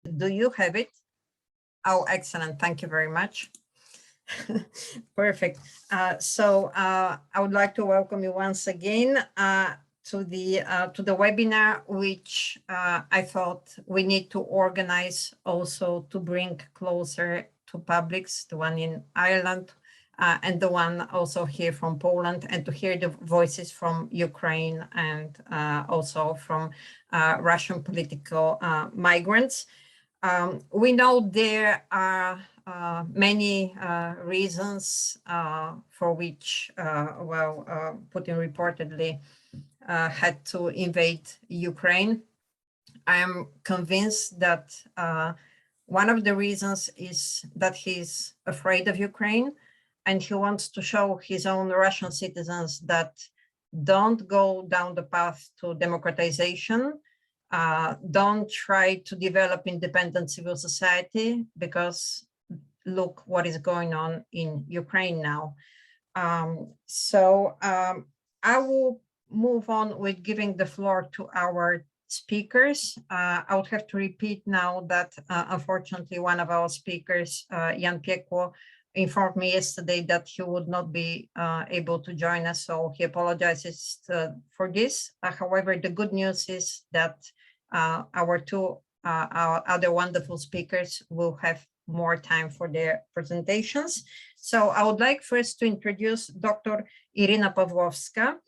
Do you have it? Oh, excellent. Thank you very much. Perfect. I would like to welcome you once again to the webinar, which I thought we need to organize also to bring closer to publics, the one in Ireland and the one also here from Poland, and to hear the voices from Ukraine and also from Russian political migrants. We know there are many reasons for which, Putin reportedly had to invade Ukraine. I am convinced that one of the reasons is that he's afraid of Ukraine, and he wants to show his own Russian citizens that don't go down the path to democratization, don't try to develop independent civil society, because look what is going on in Ukraine now. I will move on with giving the floor to our speakers. I would have to repeat now that unfortunately one of our speakers, Jan Piekło, informed me yesterday that he would not be able to join us, so he apologizes for this. However, the good news is that our other wonderful speakers will have more time for their presentations. So I would like first to introduce Dr. Irina Pawłowska,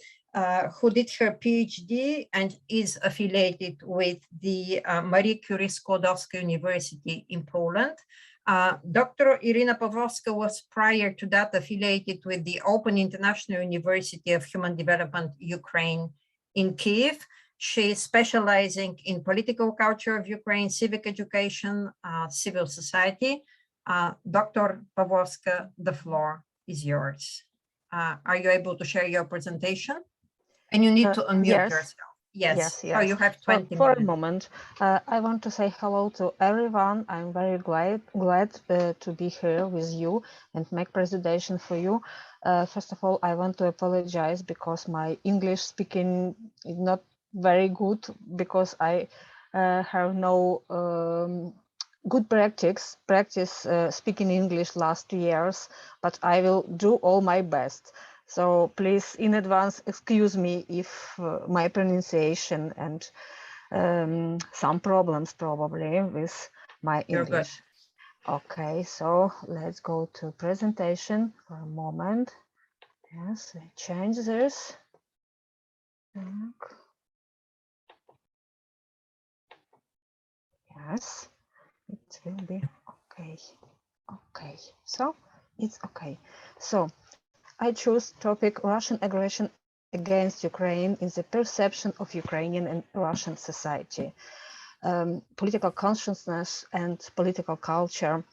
who did her PhD and is affiliated with the Marie Curie Skłodowska University in Poland. Dr. Irina Pawłowska was prior to that affiliated with the Open International University of Human Development, Ukraine in Kyiv. She is specializing in political culture of Ukraine, civic education, civil society. Dr. Pawłowska, the floor is yours. Are you able to share your presentation? And you need to unmute yourself. Yes. Oh, you have 20 minutes. For a moment, I want to say hello to everyone. I'm very glad to be here with you and make presentation for you. First of all, I want to apologize because my English speaking is not very good, because I have no good practice speaking English last 2 years, but I will do all my best. So please, in advance, excuse me if my pronunciation and some problems probably with my English. Okay, so let's go to presentation for a moment. Yes, I change this. Yes, it will be okay. Okay, so it's okay. So I choose topic Russian aggression against Ukraine in the perception of Ukrainian and Russian society. Political consciousness and political culture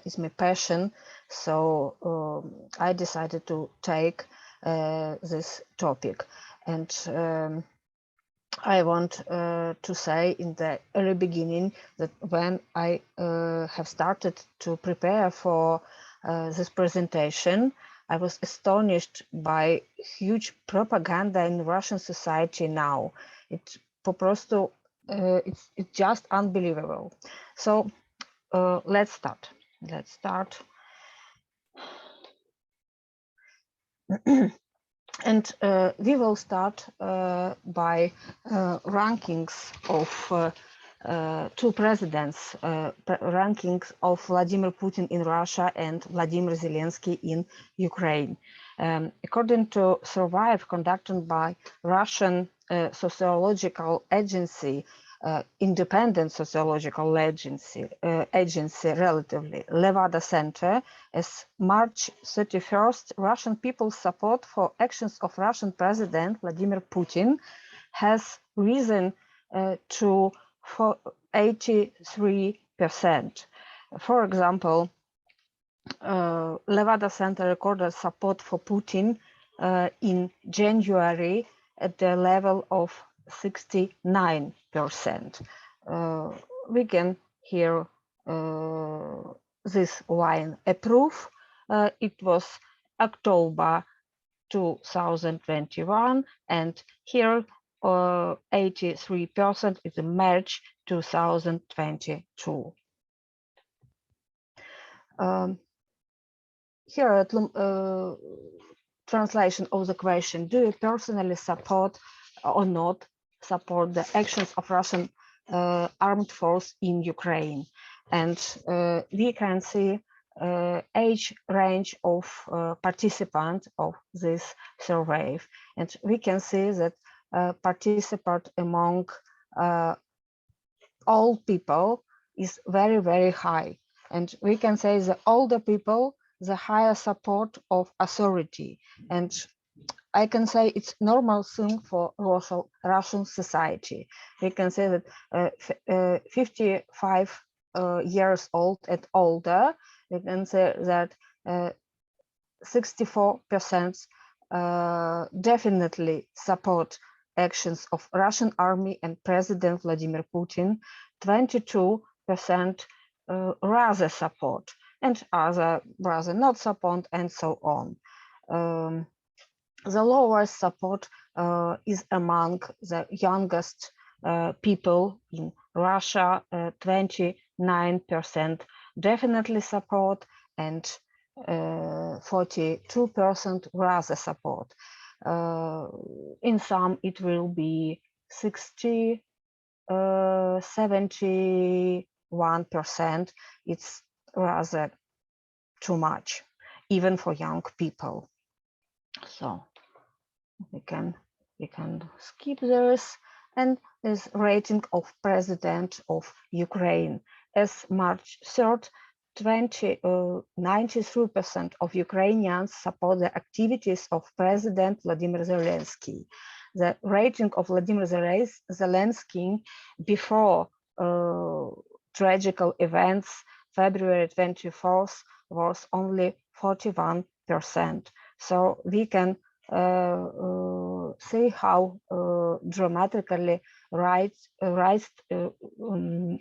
is my passion, so I decided to take this topic. And I want to say in the early beginning that when I have started to prepare for this presentation, I was astonished by huge propaganda in Russian society now. It's just unbelievable. So let's start. And we will start by rankings of two presidents, rankings of Vladimir Putin in Russia and Vladimir Zelensky in Ukraine. According to Survive, conducted by Russian sociological agency, independent sociological agency relatively, Levada Center, as March 31st, Russian people's support for actions of Russian President Vladimir Putin has risen to 83%. For example, Levada Center recorded support for Putin in January at the level of 69%. We can hear this line approve. It was October 2021, and here 83% is March 2022. Here at translation of the question, do you personally support or not support the actions of Russian armed force in Ukraine? And we can see age range of participants of this survey. And we can see that participant among all people is very, very high. And we can say the older people, the higher support of authority. And I can say it's normal thing for Russian society. We can say that 55 years old and older, we can say that 64% definitely support actions of Russian army and President Vladimir Putin, 22% rather support, and other rather not support, and so on. The lowest support is among the youngest people in Russia, 29% definitely support, and 42% rather support. In some, it will be 60, 71%. It's rather too much, even for young people. So we can skip this. And this rating of President of Ukraine. As March 3rd, 93% of Ukrainians support the activities of President Vladimir Zelensky. The rating of Vladimir Zelensky before tragical events, February 24th, was only 41%. So we can see how dramatically raised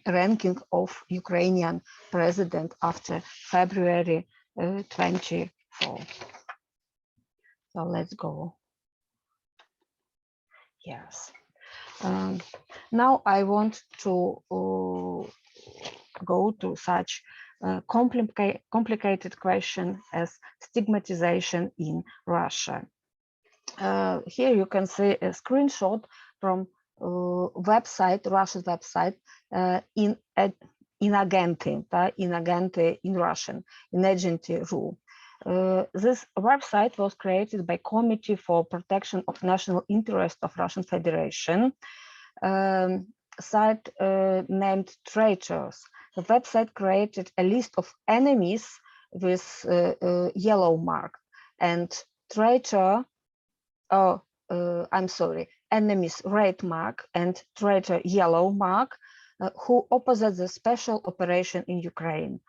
ranking of Ukrainian president after February 24. So let's go. Yes. Now I want to go to such complicated question as stigmatization in Russia. Here you can see a screenshot from website, Russia's website, Inagenti in Russian, Inagenti.ru. This website was created by Committee for Protection of National Interest of Russian Federation, site named Traitors. The website created a list of enemies with yellow mark, and traitor, enemies red mark and traitor yellow mark, who opposite the special operation in Ukraine.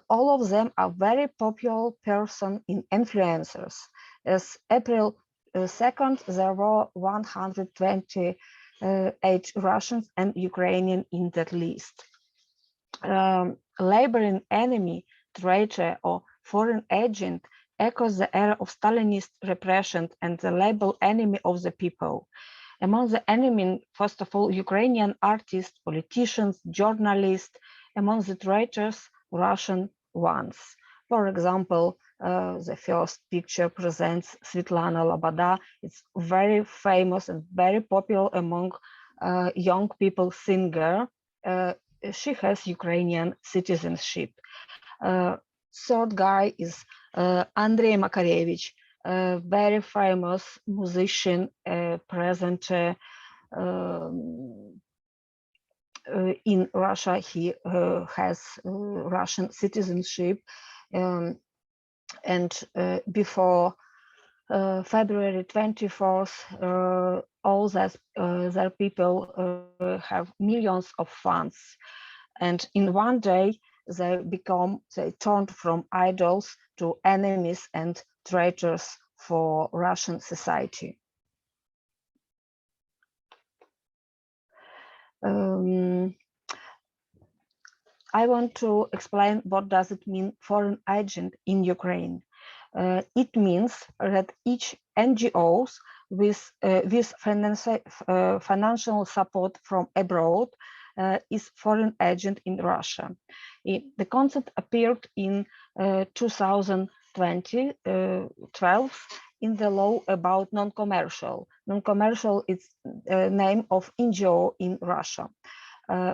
All of them are very popular person in influencers. As April 2nd, there were 128 Russians and Ukrainian in that list. Labeling enemy, traitor, or foreign agent echoes the era of Stalinist repression and the label enemy of the people. Among the enemy, first of all, Ukrainian artists, politicians, journalists. Among the traitors, Russian ones. For example, the first picture presents Svetlana Loboda. It's very famous and very popular among young people singer. She has Ukrainian citizenship. Third guy is Andrei Makarevich, a very famous musician, presenter in Russia. He has Russian citizenship, and before February 24th, all their people have millions of fans, and in one day they turned from idols to enemies and traitors for Russian society. I want to explain what does it mean foreign agent in Ukraine. It means that each NGOs with financial support from abroad is foreign agent in Russia. The concept appeared in 2012 in the law about non-commercial. Non-commercial is the name of NGO in Russia.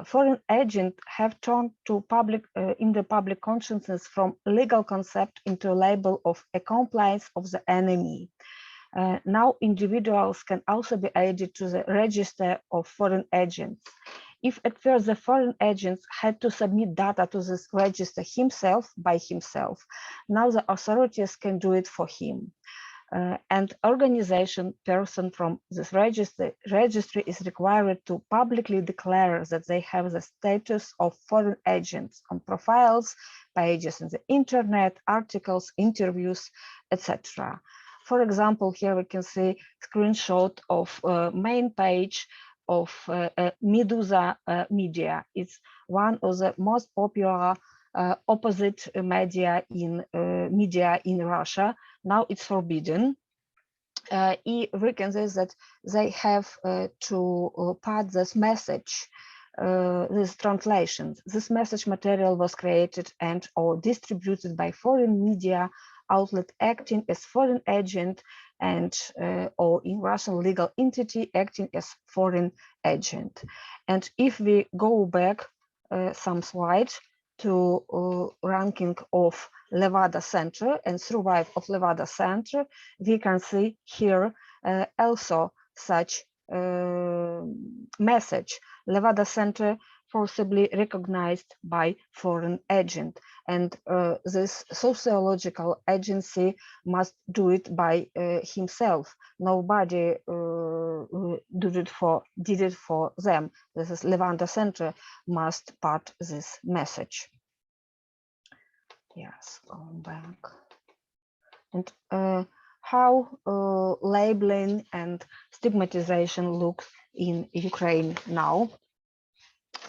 Foreign agents have turned to public in the public consciousness from legal concept into a label of accomplice of the enemy. Now individuals can also be added to the register of foreign agents. If at first the foreign agents had to submit data to this register by himself, now the authorities can do it for him. And organization person from this registry is required to publicly declare that they have the status of foreign agents on profiles, pages in the internet, articles, interviews, etc. For example, here we can see screenshot of main page of Medusa Media. It's one of the most popular opposite media in Russia. Now it's forbidden. We can say that they have to pass this message, this translation. This message material was created and or distributed by foreign media outlet acting as foreign agent and or in Russian legal entity acting as foreign agent. And if we go back some slides to ranking of Levada Center and survive of Levada Center, we can see here also such message. Levada Center forcibly recognized by foreign agent, and this sociological agency must do it by himself. Nobody did it for them. This is Levada Center must part this message. Yes, going back. And how labeling and stigmatization looks in Ukraine now.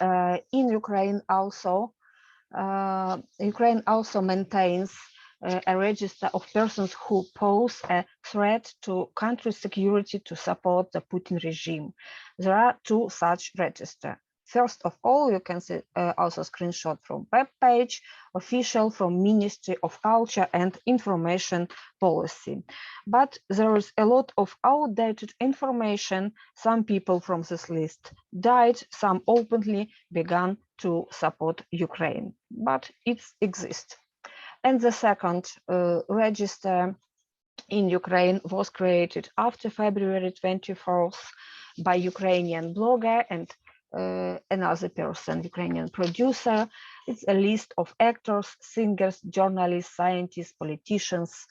In Ukraine also maintains a register of persons who pose a threat to country security to support the Putin regime. There are two such registers. First of all, you can see also screenshot from web page, official from Ministry of Culture and Information Policy. But there is a lot of outdated information. Some people from this list died, some openly began to support Ukraine, but it exists. And the second register in Ukraine was created after February 24th by Ukrainian blogger and another person, Ukrainian producer. It's a list of actors, singers, journalists, scientists, politicians,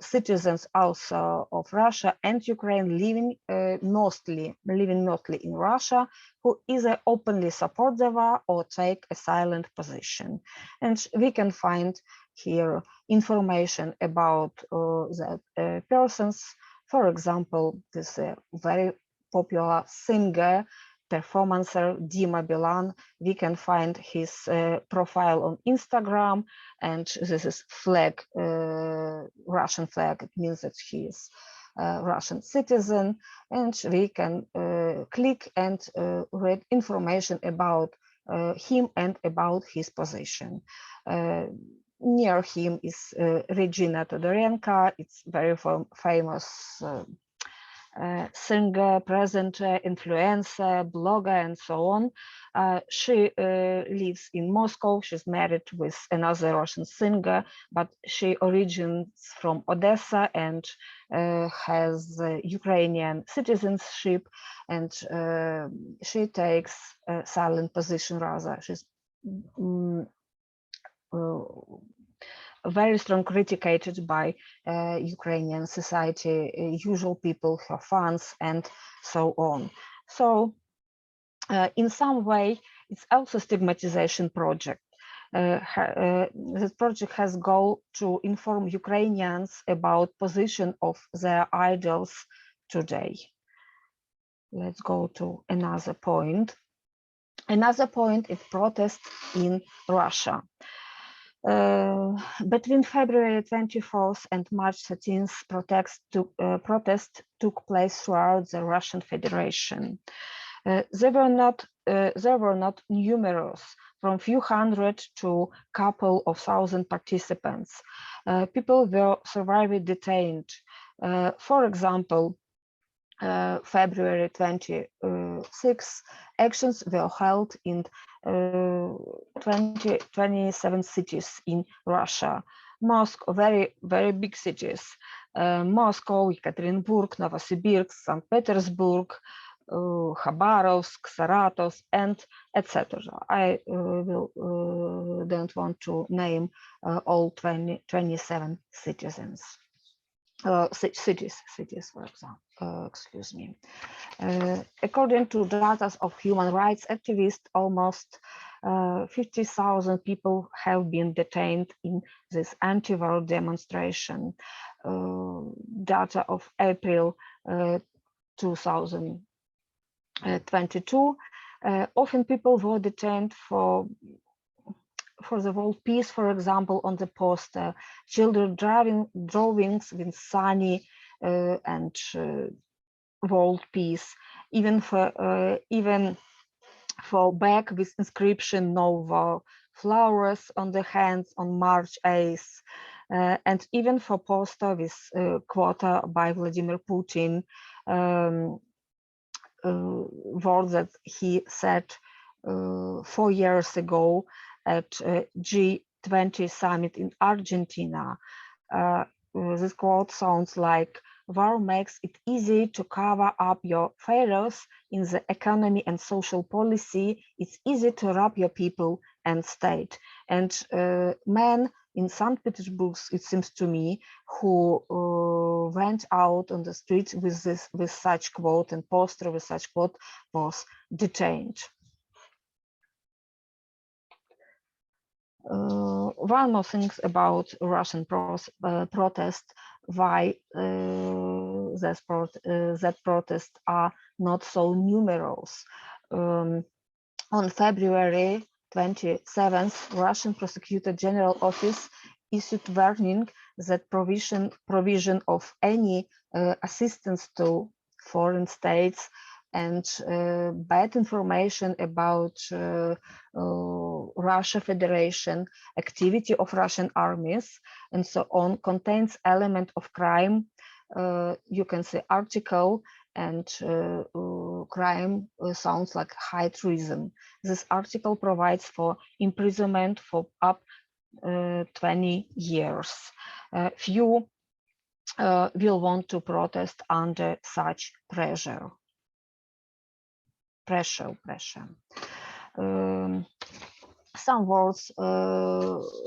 citizens also of Russia and Ukraine living mostly in Russia, who either openly support the war or take a silent position. And we can find here information about the persons. For example, this very popular singer, performancer Dima Bilan. We can find his profile on Instagram, and this is flag, Russian flag. It means that he is a Russian citizen, and we can click and read information about him and about his position. Near him is Regina Todorenko. It's very famous singer, presenter, influencer, blogger, and so on. She lives in Moscow. She's married with another Russian singer, but she originates from Odessa and has Ukrainian citizenship, and she takes a silent position rather. She's very strong criticated by Ukrainian society, usual people, her fans, and so on. So in some way, it's also a stigmatization project. This project has goal to inform Ukrainians about position of their idols today. Let's go to another point. Another point is protest in Russia. Between February 24th and March 13th, protests took place throughout the Russian Federation. They were not numerous, from few hundred to couple of thousand participants. People were severely detained. For example, February 26, actions were held in 27 cities in Russia. Moscow, very big cities. Moscow, Ekaterinburg, Novosibirsk, St. Petersburg, Khabarovsk, Saratov, and etc. I don't want to name all 27 citizens. Cities, for example, excuse me. According to data of human rights activists, almost 50,000 people have been detained in this anti-war demonstration. Data of April 2022, often people were detained for the world peace, for example, on the poster, children drawings with sunny and world peace, even for bag with inscription "No War," flowers on the hands on March 8th, and even for poster with quote by Vladimir Putin, words that he said 4 years ago at G20 summit in Argentina. This quote sounds like, "War makes it easy to cover up your failures in the economy and social policy. It's easy to rob your people and state." And men in St. Petersburg, it seems to me, who went out on the streets with such quote and poster with such quote was detained. One more thing about Russian protest, why that protests are not so numerous. On February 27th, Russian Prosecutor General Office issued warning that provision of any assistance to foreign states and bad information about Russia Federation, activity of Russian armies, and so on, contains element of crime. You can see article, and crime sounds like high treason. This article provides for imprisonment for up 20 years. Few will want to protest under such pressure. Some words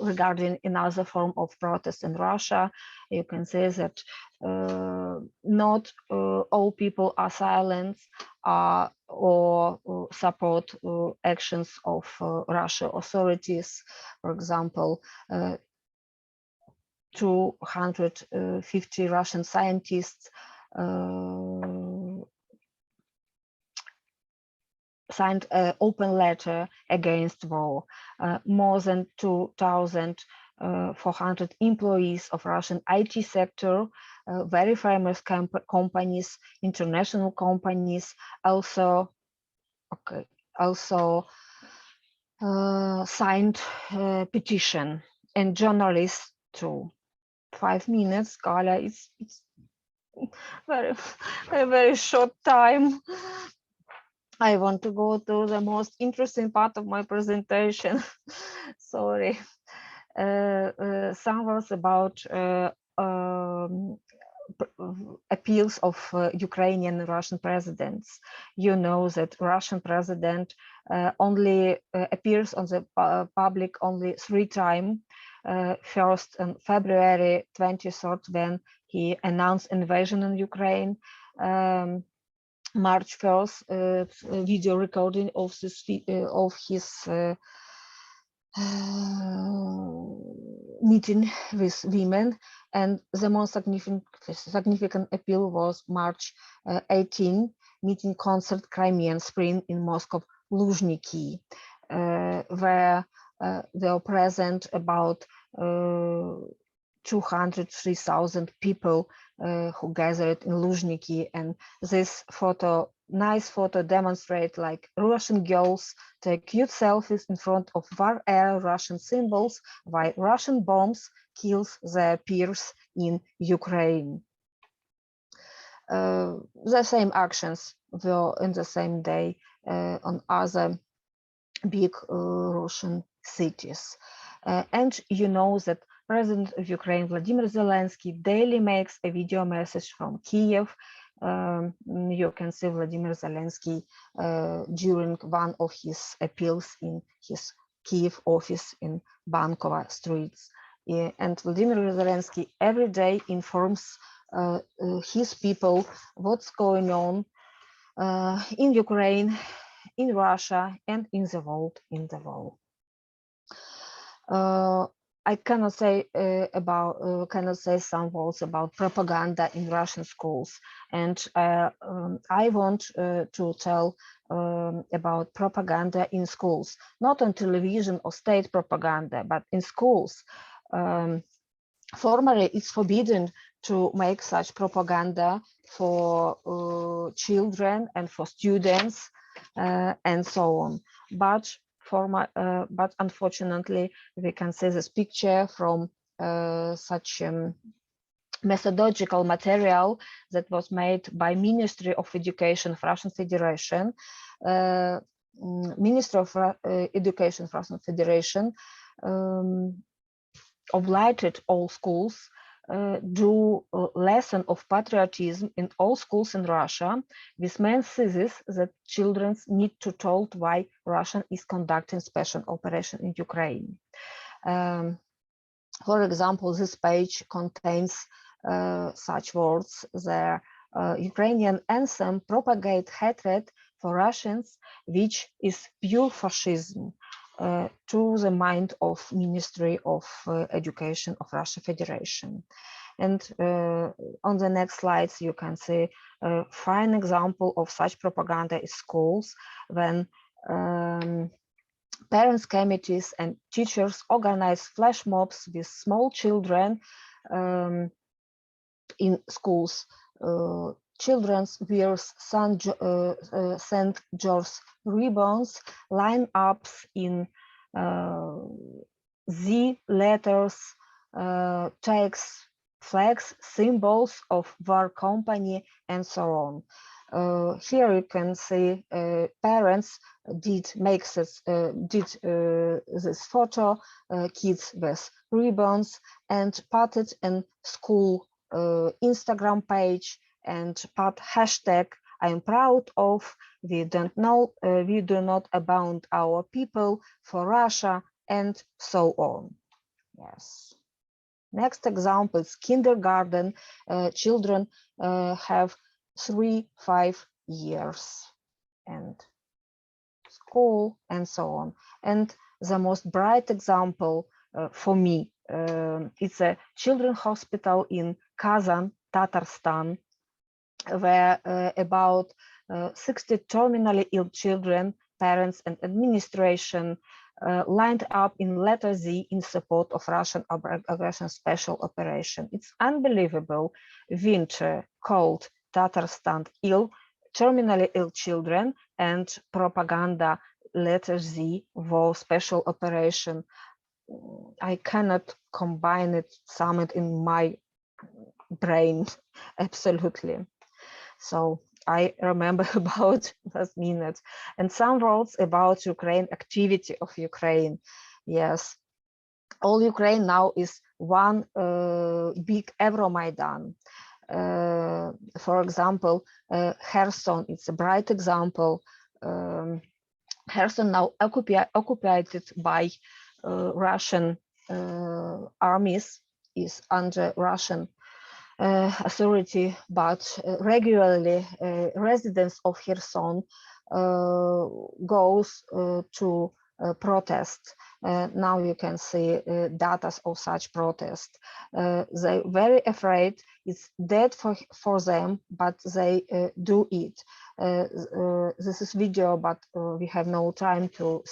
regarding another form of protest in Russia. You can say that not all people are silent or support actions of Russian authorities. For example, 250 Russian scientists signed an open letter against war. More than 2,400 employees of Russian IT sector, very famous companies, international companies, also signed a petition, and journalists too. 5 minutes, Gala, it's very short time. I want to go to the most interesting part of my presentation. Sorry. Some words about appeals of Ukrainian and Russian presidents. You know that Russian president only appears on the public only 3 times. First on February 23rd, when he announced invasion in Ukraine. March 1st, video recording of his meeting with women, and the most significant appeal was March 18, meeting concert Crimean Spring in Moscow, Luzhniki, where there were present about 203,000 people who gathered in Luzhniki, and this photo nice photo demonstrate like Russian girls take cute selfies in front of war era Russian symbols while Russian bombs kills their peers in Ukraine. The same actions were in the same day on other big Russian cities. And you know that President of Ukraine, Vladimir Zelensky, daily makes a video message from Kiev. You can see Vladimir Zelensky during one of his appeals in his Kiev office in Bankova streets. And Vladimir Zelensky every day informs his people what's going on in Ukraine, in Russia, and in the world. I cannot say cannot say some words about propaganda in Russian schools, and I want to tell about propaganda in schools, not on television or state propaganda, but in schools. Formally, it's forbidden to make such propaganda for children and for students and so on. But unfortunately, we can see this picture from such methodological material that was made by Ministry of Education of Russian Federation. Ministry of Education of Russian Federation obliged all schools do a lesson of patriotism in all schools in Russia, with main thesis that children need to told why Russia is conducting special operation in Ukraine. For example, this page contains such words. The Ukrainian anthem propagate hatred for Russians, which is pure fascism. To the mind of Ministry of Education of Russia Federation. And on the next slides, you can see a fine example of such propaganda in schools when parents committees and teachers organize flash mobs with small children in schools. Children wear St. George's ribbons, line ups in Z letters, tags, flags, symbols of war company, and so on. Here you can see parents did this photo, kids with ribbons, and put it in school Instagram page and put hashtag I'm proud of, we do not abandon our people for Russia, and so on. Yes. Next example is kindergarten. Children have 3-5 years, and school, and so on. And the most bright example for me, it's a children's hospital in Kazan, Tatarstan, where about 60 terminally ill children, parents, and administration lined up in letter Z in support of Russian aggression special operation. It's unbelievable. Winter, cold, Tatarstan, ill, terminally ill children, and propaganda, letter Z, war special operation. I cannot combine it, sum it in my brain, absolutely. So I remember about last minute, and some words about Ukraine, activity of Ukraine. Yes, all Ukraine now is one big Euromaidan. For example, Kherson, it's a bright example. Kherson now occupied by Russian armies, is under Russian authority, but regularly residents of Kherson goes to protest. Now you can see data of such protest. They're very afraid it's dead for them, but they do it. This is video, but we have no time to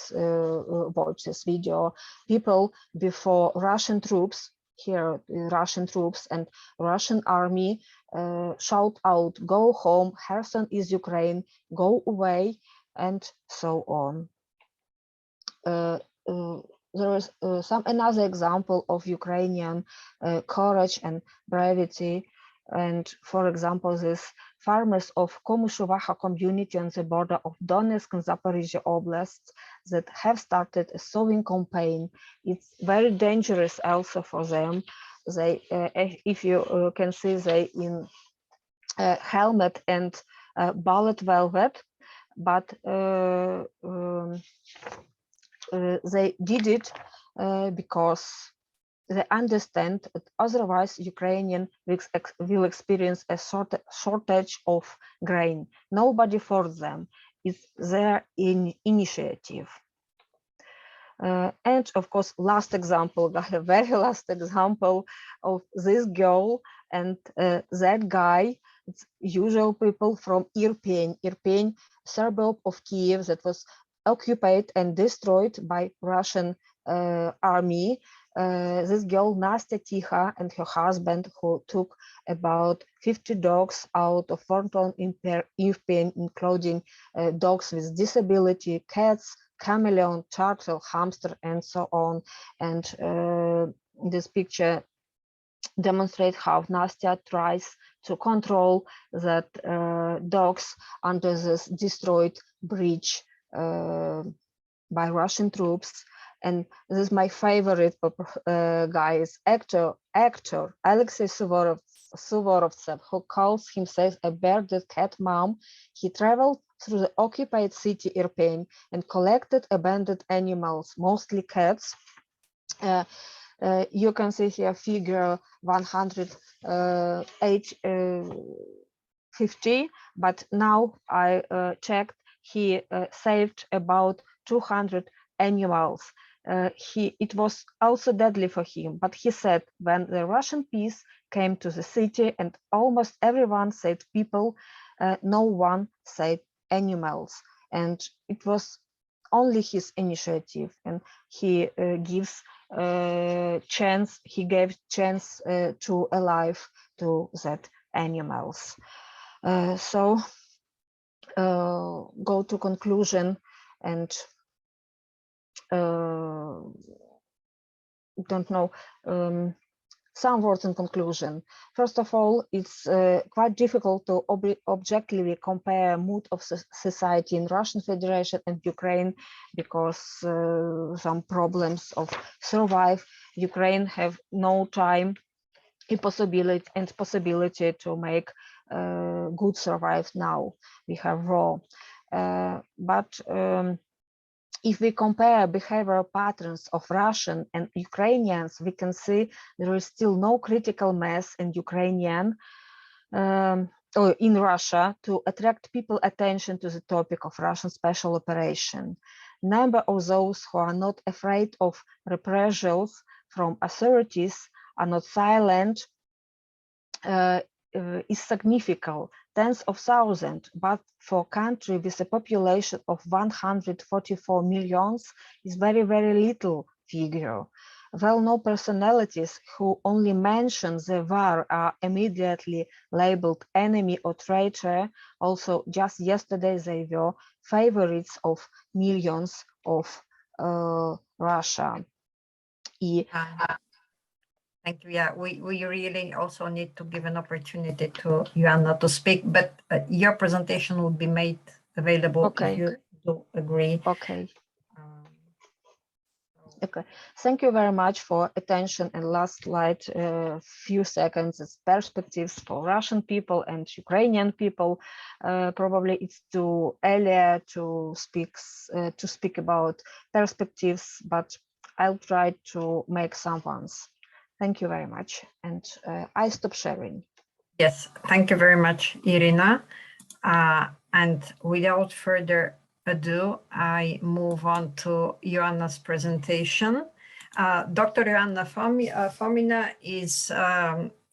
watch this video. People before Russian troops here Russian troops and Russian army shout out, "Go home, Kherson is Ukraine, go away," and so on. There is some another example of Ukrainian courage and bravery. And for example, this farmers of Komushuvacha community on the border of Donetsk and Zaporizhia oblasts that have started a sowing campaign. It's very dangerous also for them. They, if you can see, they in helmet and bullet velvet, but they did it because they understand that otherwise Ukrainian will experience a shortage of grain. Nobody forced them. It's their initiative. And of course, last example, the very last example of this girl and that guy. It's usual people from Irpin, suburb of Kiev that was occupied and destroyed by Russian army. This girl, Nastya Tikha, and her husband, who took about 50 dogs out of Forton in Irpin, including dogs with disability, cats, chameleon, turtle, hamster, and so on. And this picture demonstrates how Nastya tries to control that dogs under this destroyed bridge by Russian troops. And this is my favorite guy, is actor Alexei Suvorovtsev, who calls himself a bearded cat mom. He traveled through the occupied city Irpin and collected abandoned animals, mostly cats. You can see here figure 150, but now I checked, he saved about 200 animals. It was also deadly for him, but he said when the Russian peace came to the city and almost everyone saved people, no one saved animals. And it was only his initiative, and he gave chance to a life to that animals. So go to conclusion and don't know, some words in conclusion. First of all, it's quite difficult to objectively compare mood of society in Russian Federation and Ukraine because some problems of survive. Ukraine have no time, possibility to make good survive now. We have war, but if we compare behavioral patterns of Russian and Ukrainians, we can see there is still no critical mass in Ukrainian or in Russia to attract people attention to the topic of Russian special operation. Number of those who are not afraid of reprisals from authorities are not silent is significant, tens of thousands, but for a country with a population of 144 million is very, very little figure. Well-known personalities who only mention the war are immediately labeled enemy or traitor. Also, just yesterday, they were favorites of millions of Russia. Thank you. Yeah, we really also need to give an opportunity to Joanna to speak, but your presentation will be made available if you do agree. Okay. Okay. Thank you very much for attention. And last slide, few seconds, is perspectives for Russian people and Ukrainian people. Probably it's too early to speak about perspectives, but I'll try to make some ones. Thank you very much. And I stop sharing. Yes, thank you very much, Irina. And without further ado, I move on to Joanna's presentation. Dr. Joanna Fomina is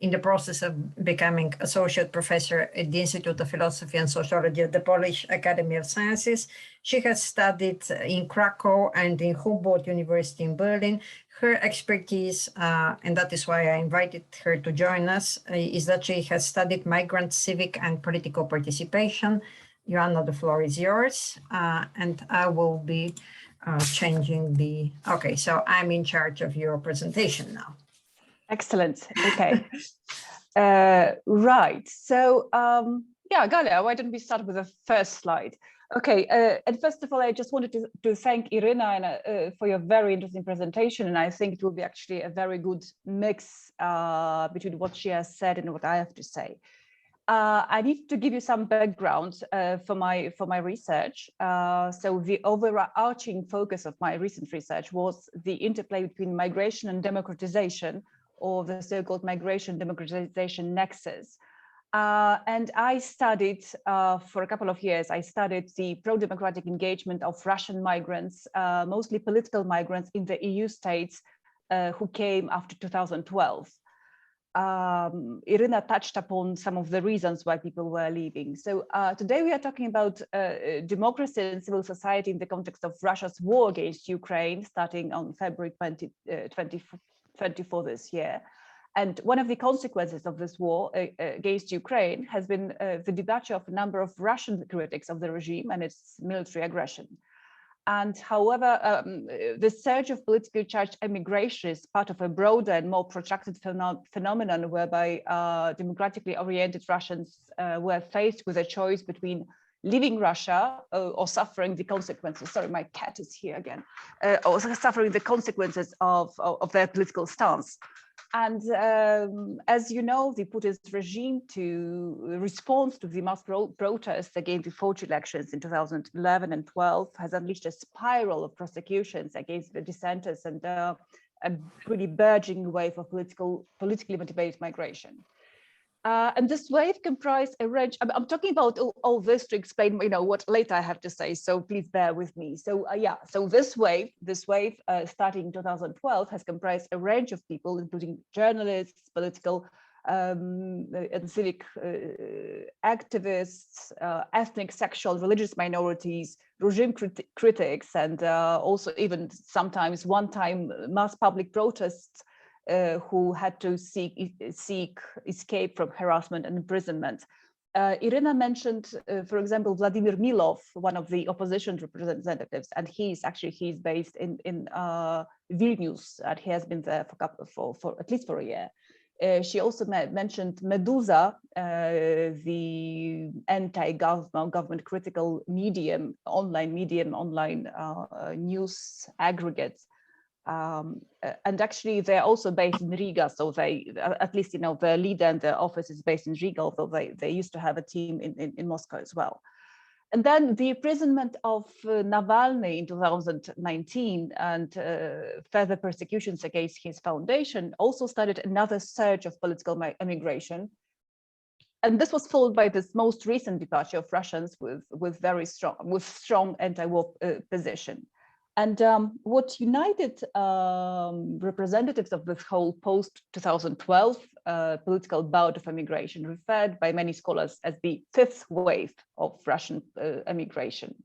in the process of becoming associate professor at the Institute of Philosophy and Sociology at the Polish Academy of Sciences. She has studied in Krakow and in Humboldt University in Berlin. Her expertise, and that is why I invited her to join us, is that she has studied migrant civic and political participation. Joanna, the floor is yours, and I will be changing the, okay, so I'm in charge of your presentation now. Excellent. Okay. Right. So, yeah, Galia, why don't we start with the first slide? Okay. And first of all, I just wanted to thank Irina for your very interesting presentation. And I think it will be actually a very good mix between what she has said and what I have to say. I need to give you some background for my research. So the overarching focus of my recent research was the interplay between migration and democratization, or the so-called migration democratization nexus. And I studied for a couple of years, I studied the pro-democratic engagement of Russian migrants, mostly political migrants in the EU states who came after 2012. Irina touched upon some of the reasons why people were leaving. So today we are talking about democracy and civil society in the context of Russia's war against Ukraine, starting on February 2024 this year. And one of the consequences of this war against Ukraine has been the departure of a number of Russian critics of the regime and its military aggression. And however, the surge of politically charged emigration is part of a broader and more protracted phenomenon whereby democratically oriented Russians were faced with a choice between leaving Russia or suffering the consequences. Sorry, my cat is here again. Or suffering the consequences of their political stance. And as you know, the Putin's regime, to respond to the mass protests against the forged elections in 2011 and 12, has unleashed a spiral of prosecutions against the dissenters and a really burgeoning wave of politically motivated migration. And this wave comprised a range. I'm talking about all this to explain, what later I have to say. So please bear with me. So yeah, so this wave, starting in 2012, has comprised a range of people, including journalists, political and civic activists, ethnic, sexual, religious minorities, regime critics, and also even sometimes one-time mass public protests. Who had to seek escape from harassment and imprisonment. Irina mentioned, for example, Vladimir Milov, one of the opposition representatives, and he's based in Vilnius, and he has been there for at least for a year. She also mentioned Meduza, the anti-government critical online news aggregate. And actually they're also based in Riga, so they, at least the leader and the office is based in Riga, although they used to have a team in Moscow as well. And then the imprisonment of Navalny in 2019 and further persecutions against his foundation also started another surge of political emigration. And this was followed by this most recent departure of Russians with strong anti-war position. And what united representatives of this whole post-2012 political bout of emigration, referred by many scholars as the fifth wave of Russian emigration,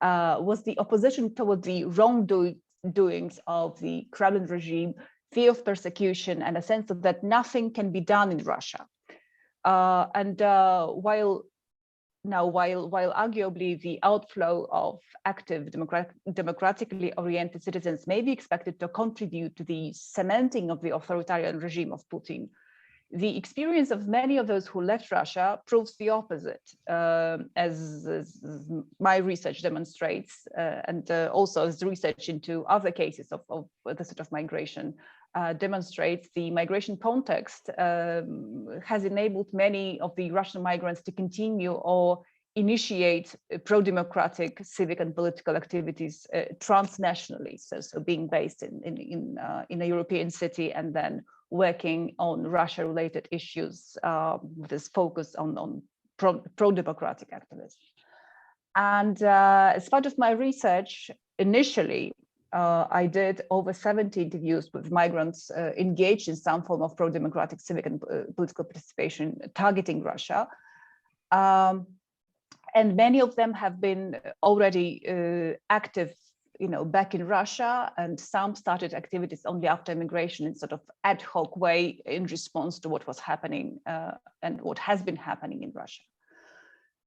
was the opposition toward the wrongdoings of the Kremlin regime, fear of persecution, and a sense of that nothing can be done in Russia. While arguably the outflow of active democratically oriented citizens may be expected to contribute to the cementing of the authoritarian regime of Putin, the experience of many of those who left Russia proves the opposite, as my research demonstrates, and also as research into other cases of the sort of migration demonstrates. The migration context has enabled many of the Russian migrants to continue or initiate pro-democratic civic and political activities transnationally. So being based in a European city and then working on Russia-related issues with this focus on pro-democratic activism. And as part of my research, initially, I did over 70 interviews with migrants engaged in some form of pro-democratic civic and political participation targeting Russia. And many of them have been already active, back in Russia, and some started activities only after immigration in sort of ad hoc way in response to what was happening and what has been happening in Russia.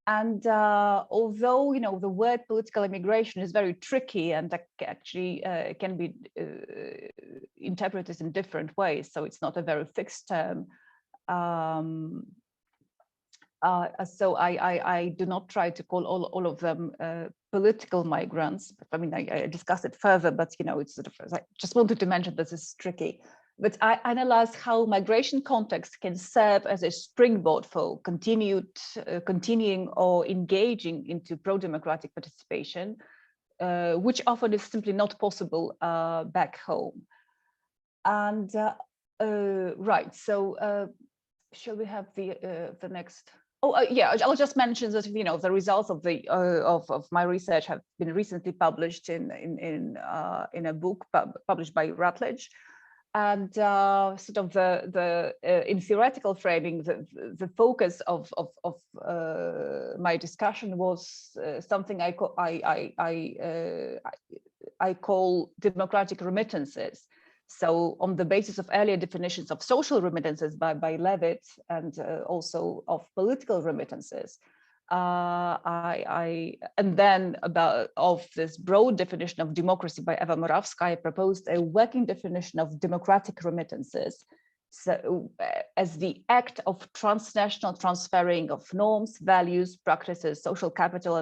And although, the word political immigration is very tricky and actually can be interpreted in different ways, so it's not a very fixed term. So I do not try to call all of them political migrants. I mean, I discuss it further, but it's sort of, I just wanted to mention this is tricky. But I analyze how migration context can serve as a springboard for continuing or engaging into pro-democratic participation, which often is simply not possible back home. And right, so shall we have the next? Oh, yeah, I'll just mention that the results of the of my research have been recently published in a book published by Routledge, and sort of in theoretical framing, the focus of my discussion was something I call democratic remittances. So on the basis of earlier definitions of social remittances by Levitt and also of political remittances, and then of this broad definition of democracy by Eva Morawska, I proposed a working definition of democratic remittances, so as the act of transnational transferring of norms, values, practices, social capital,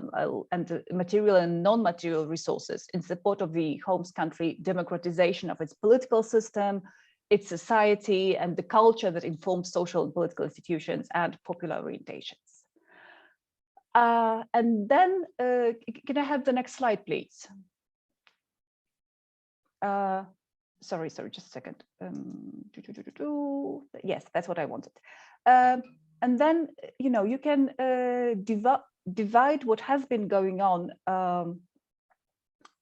and material and non-material resources in support of the home's country democratization of its political system, its society, and the culture that informs social and political institutions and popular orientations. And then, can I have the next slide, please? Sorry, just a second. Yes, that's what I wanted. And then, you can divide what has been going on,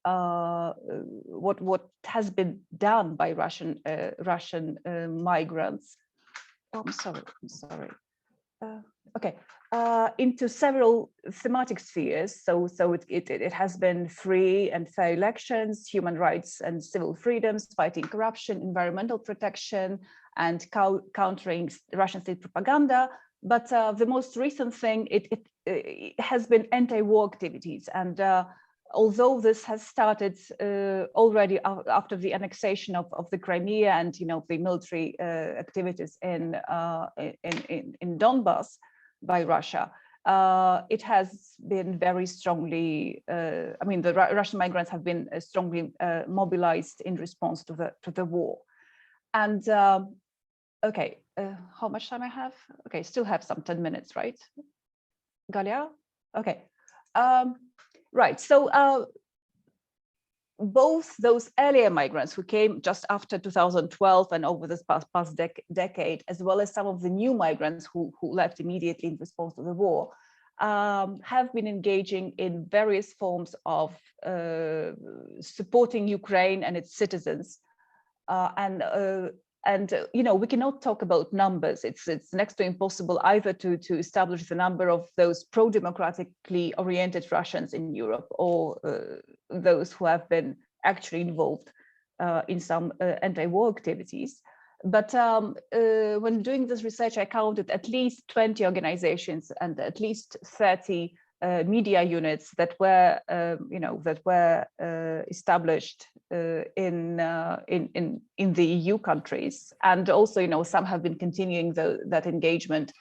what has been done by Russian migrants. Oh, I'm sorry. Okay, into several thematic spheres. So it has been free and fair elections, human rights and civil freedoms, fighting corruption, environmental protection, and countering Russian state propaganda. But the most recent thing, it has been anti-war activities. And although this has started already after the annexation of the Crimea and the military activities in Donbass by Russia, it has been very strongly. I mean, the Russian migrants have been strongly mobilized in response to the war. And okay, how much time I have? Okay, still have some 10 minutes, right, Galia? Okay. Right, so both those earlier migrants who came just after 2012 and over this past decade, as well as some of the new migrants who left immediately in response to the war, have been engaging in various forms of supporting Ukraine and its citizens. And we cannot talk about numbers. It's next to impossible either to establish the number of those pro-democratically oriented Russians in Europe or those who have been actually involved in some anti-war activities. But when doing this research, I counted at least 20 organizations and at least 30 media units that were, established in the EU countries, and also, some have been continuing that engagement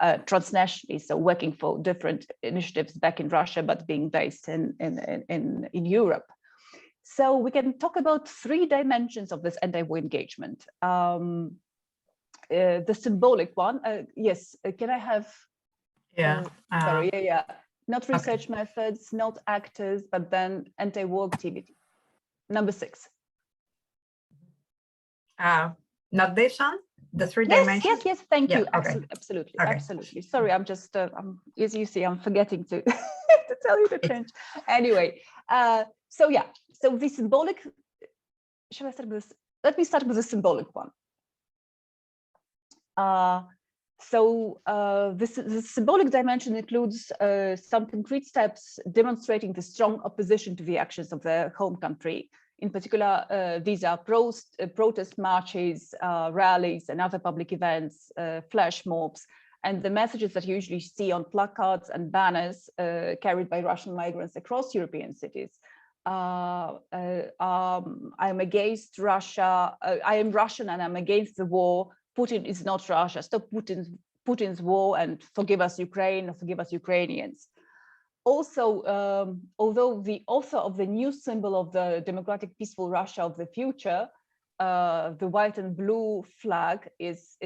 transnationally, so working for different initiatives back in Russia, but being based in Europe. So we can talk about 3 dimensions of this anti-war engagement. The symbolic one, yes, can I have? Yeah. Sorry, yeah. Not research Okay. methods, not actors, but then anti-war activity. Number 6. Not this one, the 3 dimensions? Yes, thank you. Okay. Absolutely, Okay. absolutely. Sorry, I'm just, as you see, I'm forgetting to, to tell you to change. Anyway, so the symbolic shall I start with this? Let me start with the symbolic one. The symbolic dimension includes some concrete steps demonstrating the strong opposition to the actions of the home country. In particular, these are protest marches, rallies, and other public events, flash mobs, and the messages that you usually see on placards and banners carried by Russian migrants across European cities. I am against Russia. I am Russian and I'm against the war. Putin is not Russia. Stop Putin's war and forgive us Ukraine or forgive us Ukrainians. Also, although the author of the new symbol of the democratic, peaceful Russia of the future, the white and blue flag is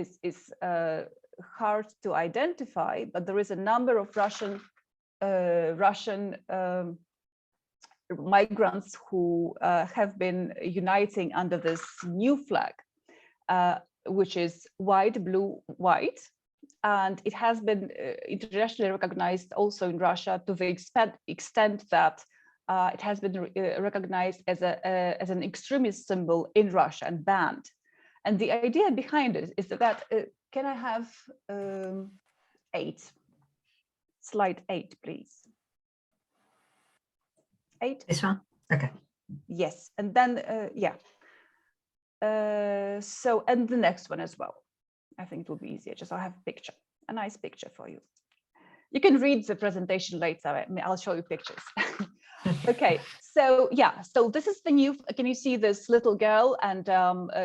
hard to identify, but there is a number of Russian migrants who have been uniting under this new flag, which is white, blue, white. And it has been internationally recognized also in Russia to the extent that it has been recognized as an extremist symbol in Russia and banned. And the idea behind it is that, can I have 8? Slide 8, please. 8? This one? Okay. Yes, and then, yeah. So, and the next one as well. I think it will be easier, just I'll have a picture, a nice picture for you. You can read the presentation later, I'll show you pictures. Okay, so yeah, so this is the new, can you see this little girl and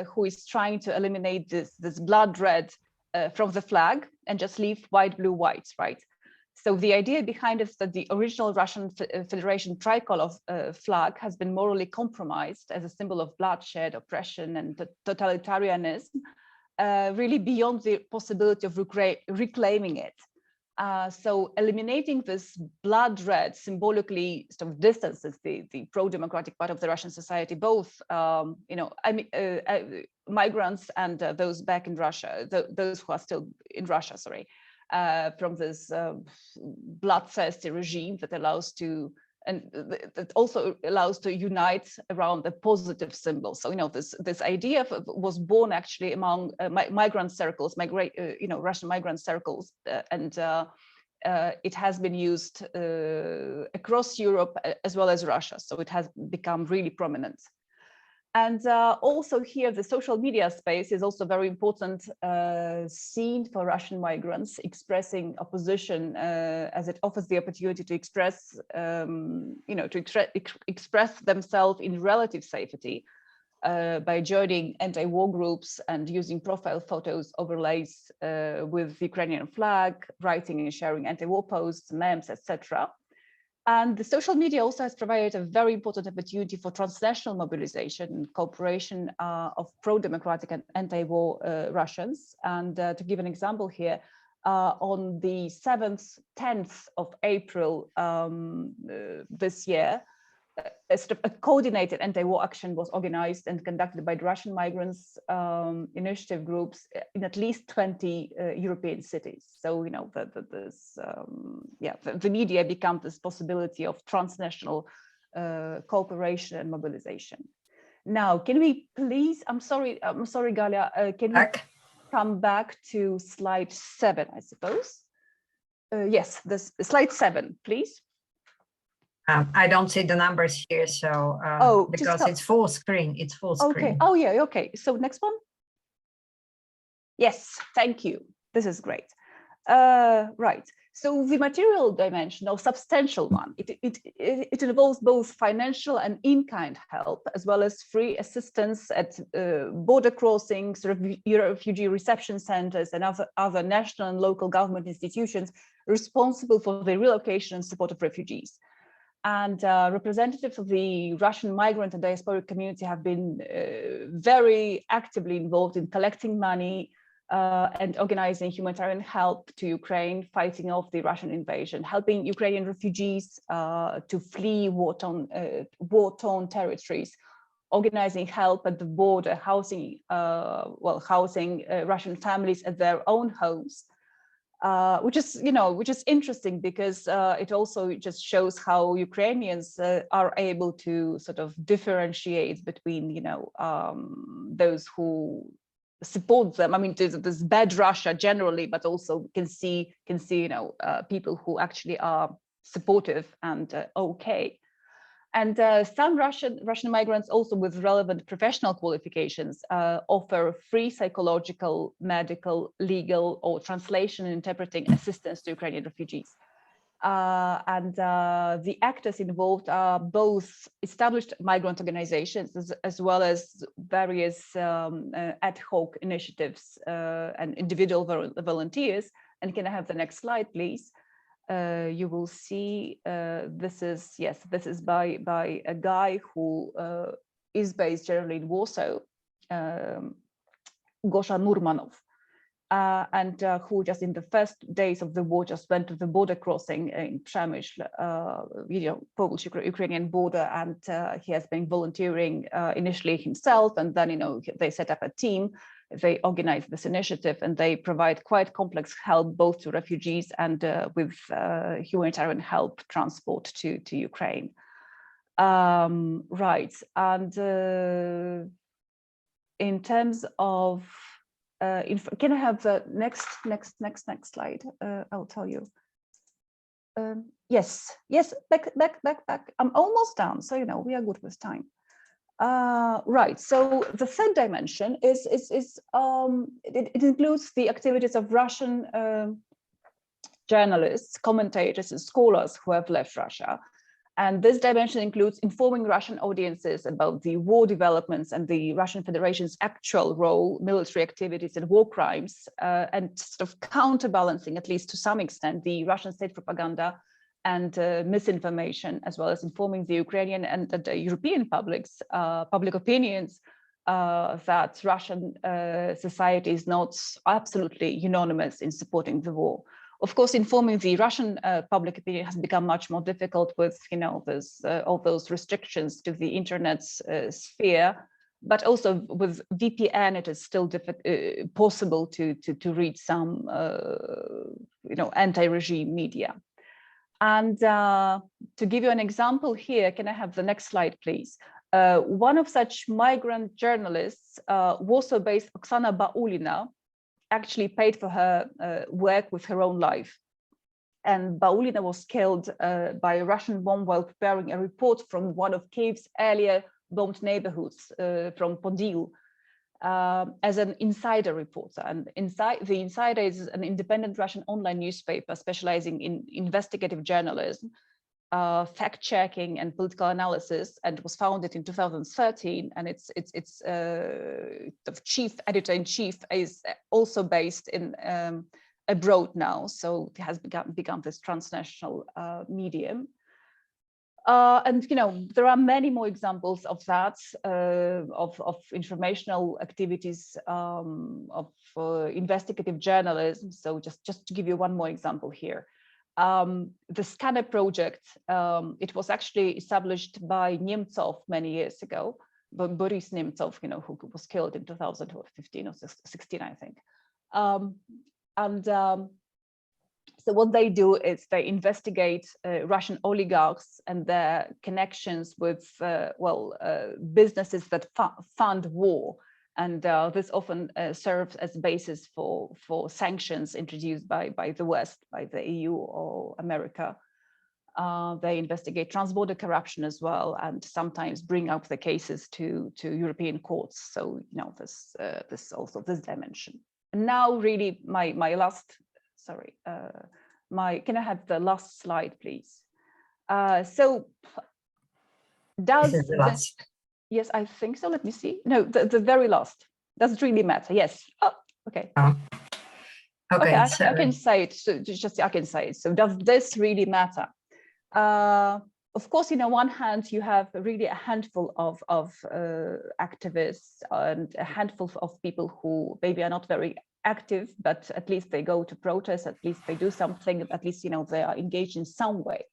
who is trying to eliminate this blood red from the flag and just leave white, blue, white, right? So the idea behind it is that the original Russian Federation tricolor flag has been morally compromised as a symbol of bloodshed, oppression, and totalitarianism, really beyond the possibility of reclaiming it. So eliminating this blood red symbolically sort of distances the pro-democratic part of the Russian society, both migrants and those back in Russia, those who are still in Russia, sorry, from this bloodthirsty regime that allows to, and that also allows to unite around the positive symbol. So, this idea was born actually among migrant circles, Russian migrant circles, and it has been used across Europe as well as Russia. So it has become really prominent. And also here, the social media space is also very important scene for Russian migrants expressing opposition, as it offers the opportunity to express, express themselves in relative safety by joining anti-war groups and using profile photos overlays with the Ukrainian flag, writing and sharing anti-war posts, memes, etc. And the social media also has provided a very important opportunity for transnational mobilization and cooperation of pro-democratic and anti-war Russians. And to give an example here, on the 7th, 10th of April this year, a coordinated anti-war action was organized and conducted by the Russian migrants initiative groups in at least 20 European cities. So, the media become this possibility of transnational cooperation and mobilization. Now, can we please, I'm sorry, Galia, can we come back to slide 7, I suppose? Yes, this slide 7, please. I don't see the numbers here, so because it's full screen. It's full screen. Okay. Oh yeah. Okay. So next one. Yes. Thank you. This is great. Right. So the material dimension, or substantial one, it involves both financial and in-kind help, as well as free assistance at border crossings, refugee reception centers, and other national and local government institutions responsible for the relocation and support of refugees. And representatives of the Russian migrant and diasporic community have been very actively involved in collecting money and organizing humanitarian help to Ukraine, fighting off the Russian invasion, helping Ukrainian refugees to flee war-torn territories, organizing help at the border, housing Russian families at their own homes. which is interesting because it also just shows how Ukrainians are able to sort of differentiate between, those who support them. I mean, there's bad Russia generally, but also can see, people who actually are supportive and okay. And some Russian migrants, also with relevant professional qualifications, offer free psychological, medical, legal, or translation and interpreting assistance to Ukrainian refugees. And the actors involved are both established migrant organizations as well as various ad hoc initiatives and individual volunteers. And can I have the next slide, please? You will see this is by a guy who is based generally in Warsaw, Gosha Nurmanov, and who just in the first days of the war just went to the border crossing in Przemysl, Polish-Ukrainian border, and he has been volunteering initially himself, and then they set up a team. They organize this initiative and they provide quite complex help both to refugees and with humanitarian help transport to Ukraine. Right, and in terms of, can I have the next slide? I'll tell you. Yes, back. I'm almost done, so we are good with time. Right, so the third dimension it includes the activities of Russian journalists, commentators, and scholars who have left Russia. And this dimension includes informing Russian audiences about the war developments and the Russian Federation's actual role, military activities, and war crimes, and sort of counterbalancing, at least to some extent, the Russian state propaganda and misinformation, as well as informing the Ukrainian and the European public opinions that Russian society is not absolutely unanimous in supporting the war. Of course, informing the Russian public opinion has become much more difficult with, all those restrictions to the internet sphere, but also with VPN, it is still possible to read some, anti-regime media. And to give you an example here, can I have the next slide, please? One of such migrant journalists, Warsaw-based Oksana Baulina, actually paid for her work with her own life. And Baulina was killed by a Russian bomb while preparing a report from one of Kiev's earlier bombed neighborhoods from Podil. As an insider reporter, and the Insider is an independent Russian online newspaper specializing in investigative journalism, fact-checking, and political analysis, and was founded in 2013. And its chief editor-in-chief is also based in abroad now, so it has become this transnational medium. And there are many more examples of that, of informational activities, of investigative journalism. So just to give you one more example here, the Scanner project, it was actually established by Nemtsov many years ago, but Boris Nemtsov, who was killed in 2015 or 16, I think. So what they do is they investigate Russian oligarchs and their connections with, businesses that fund war. And this often serves as basis for sanctions introduced by the West, by the EU or America. They investigate transborder corruption as well, and sometimes bring up the cases to European courts. So, this dimension. And now really my last, sorry, can I have the last slide, please? So does This is the last. Yes, I think so. Let me see. No, the very last. Does it really matter? Yes. Oh, okay. Oh. Okay, I can say it. So I can say it. So does this really matter? Of course, on one hand, you have really a handful of activists and a handful of people who maybe are not very active, but at least they go to protest, at least they do something, at least they are engaged in some way.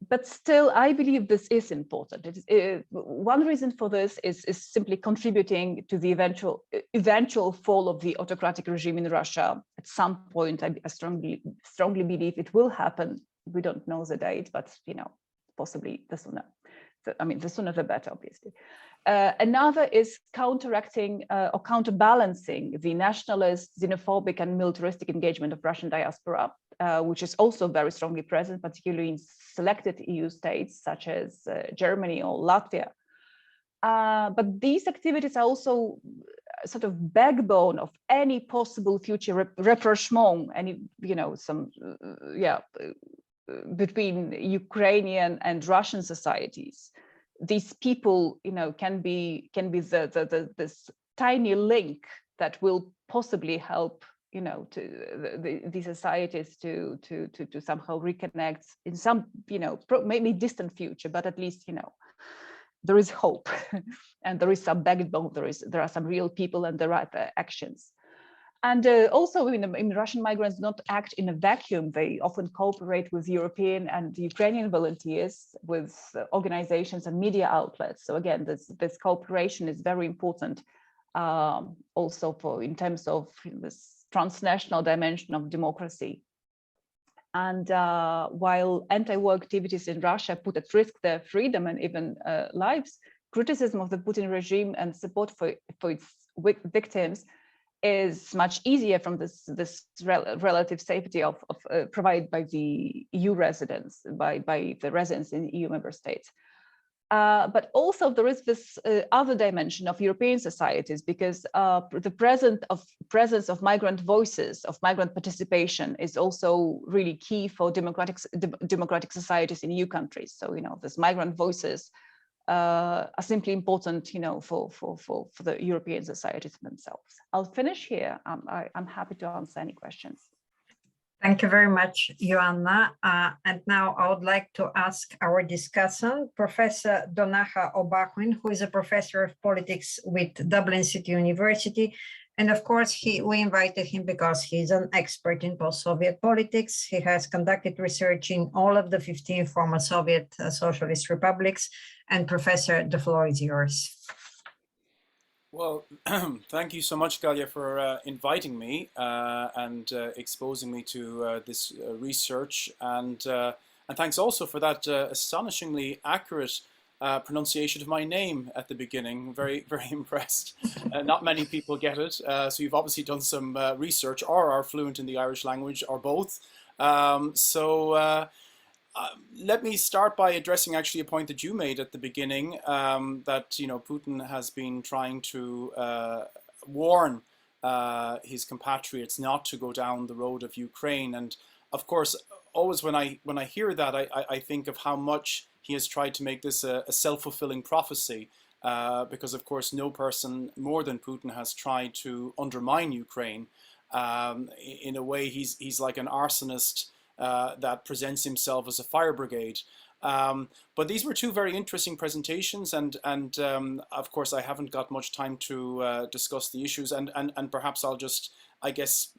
but still, I believe this is important. One reason for this is simply contributing to the eventual fall of the autocratic regime in Russia. At some point, I strongly believe it will happen. We don't know the date, but possibly the sooner. The sooner the better, obviously. Another is counteracting or counterbalancing the nationalist, xenophobic, and militaristic engagement of Russian diaspora, which is also very strongly present, particularly in selected EU states such as Germany or Latvia. But these activities are also sort of backbone of any possible future rapprochement, between Ukrainian and Russian societies. These people, can be this tiny link that will possibly help, the societies to somehow reconnect in some, maybe distant future, but at least, there is hope, and there is some backbone. There are some real people, and there are the actions. And also, Russian migrants don't act in a vacuum. They often cooperate with European and Ukrainian volunteers, with organizations and media outlets. So again, this cooperation is very important, also in terms of this transnational dimension of democracy. And while anti-war activities in Russia put at risk their freedom and even lives, criticism of the Putin regime and support for its victims is much easier from this relative safety of provided by the EU residents, by the residents in EU member states. But also there is this other dimension of European societies, because the presence of migrant voices, of migrant participation, is also really key for democratic societies in EU countries. So these migrant voices are simply important, for the European societies themselves. I'll finish here. I'm happy to answer any questions. Thank you very much, Joanna. And now I would like to ask our discussant, Professor Donacha Obachwin, who is a professor of politics with Dublin City University. And of course, we invited him because he's an expert in post-Soviet politics. He has conducted research in all of the 15 former Soviet socialist republics. And Professor, the floor is yours. Well, thank you so much, Galia, for inviting me and exposing me to this research. And thanks also for that astonishingly accurate pronunciation of my name at the beginning. Very, very impressed. Not many people get it. So you've obviously done some research, or are fluent in the Irish language, or both. Let me start by addressing actually a point that you made at the beginning, that Putin has been trying to warn his compatriots not to go down the road of Ukraine. And of course, always when I hear that, I think of how much he has tried to make this a self-fulfilling prophecy, because of course no person more than Putin has tried to undermine Ukraine. In a way, he's like an arsonist that presents himself as a fire brigade. But these were two very interesting presentations, and of course I haven't got much time to discuss the issues, and perhaps I'll just, I guess,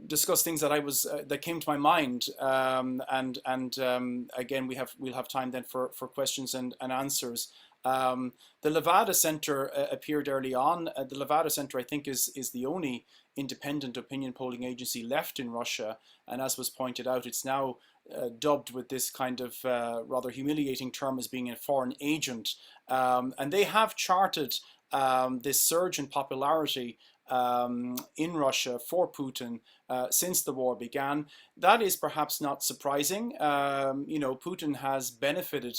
discuss things that that came to my mind, again we'll have time then for questions and answers. The Levada Center appeared early on. The Levada Center, I think, is the only independent opinion polling agency left in Russia, and as was pointed out, it's now dubbed with this kind of rather humiliating term as being a foreign agent, and they have charted this surge in popularity in Russia for Putin since the war began. That is perhaps not surprising. Putin has benefited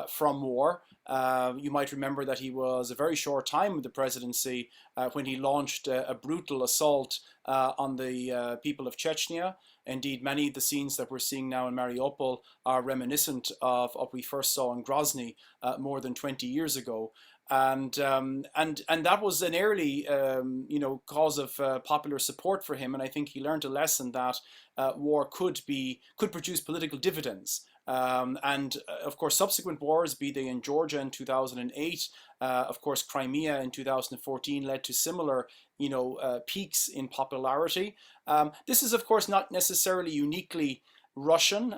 from war. You might remember that he was a very short time in the presidency when he launched a brutal assault on the people of Chechnya. Indeed, many of the scenes that we're seeing now in Mariupol are reminiscent of what we first saw in Grozny more than 20 years ago. And that was an early, cause of popular support for him. And I think he learned a lesson that war could produce political dividends. And of course, subsequent wars, be they in Georgia in 2008, of course, Crimea in 2014, led to similar, peaks in popularity. This is, of course, not necessarily uniquely Russian.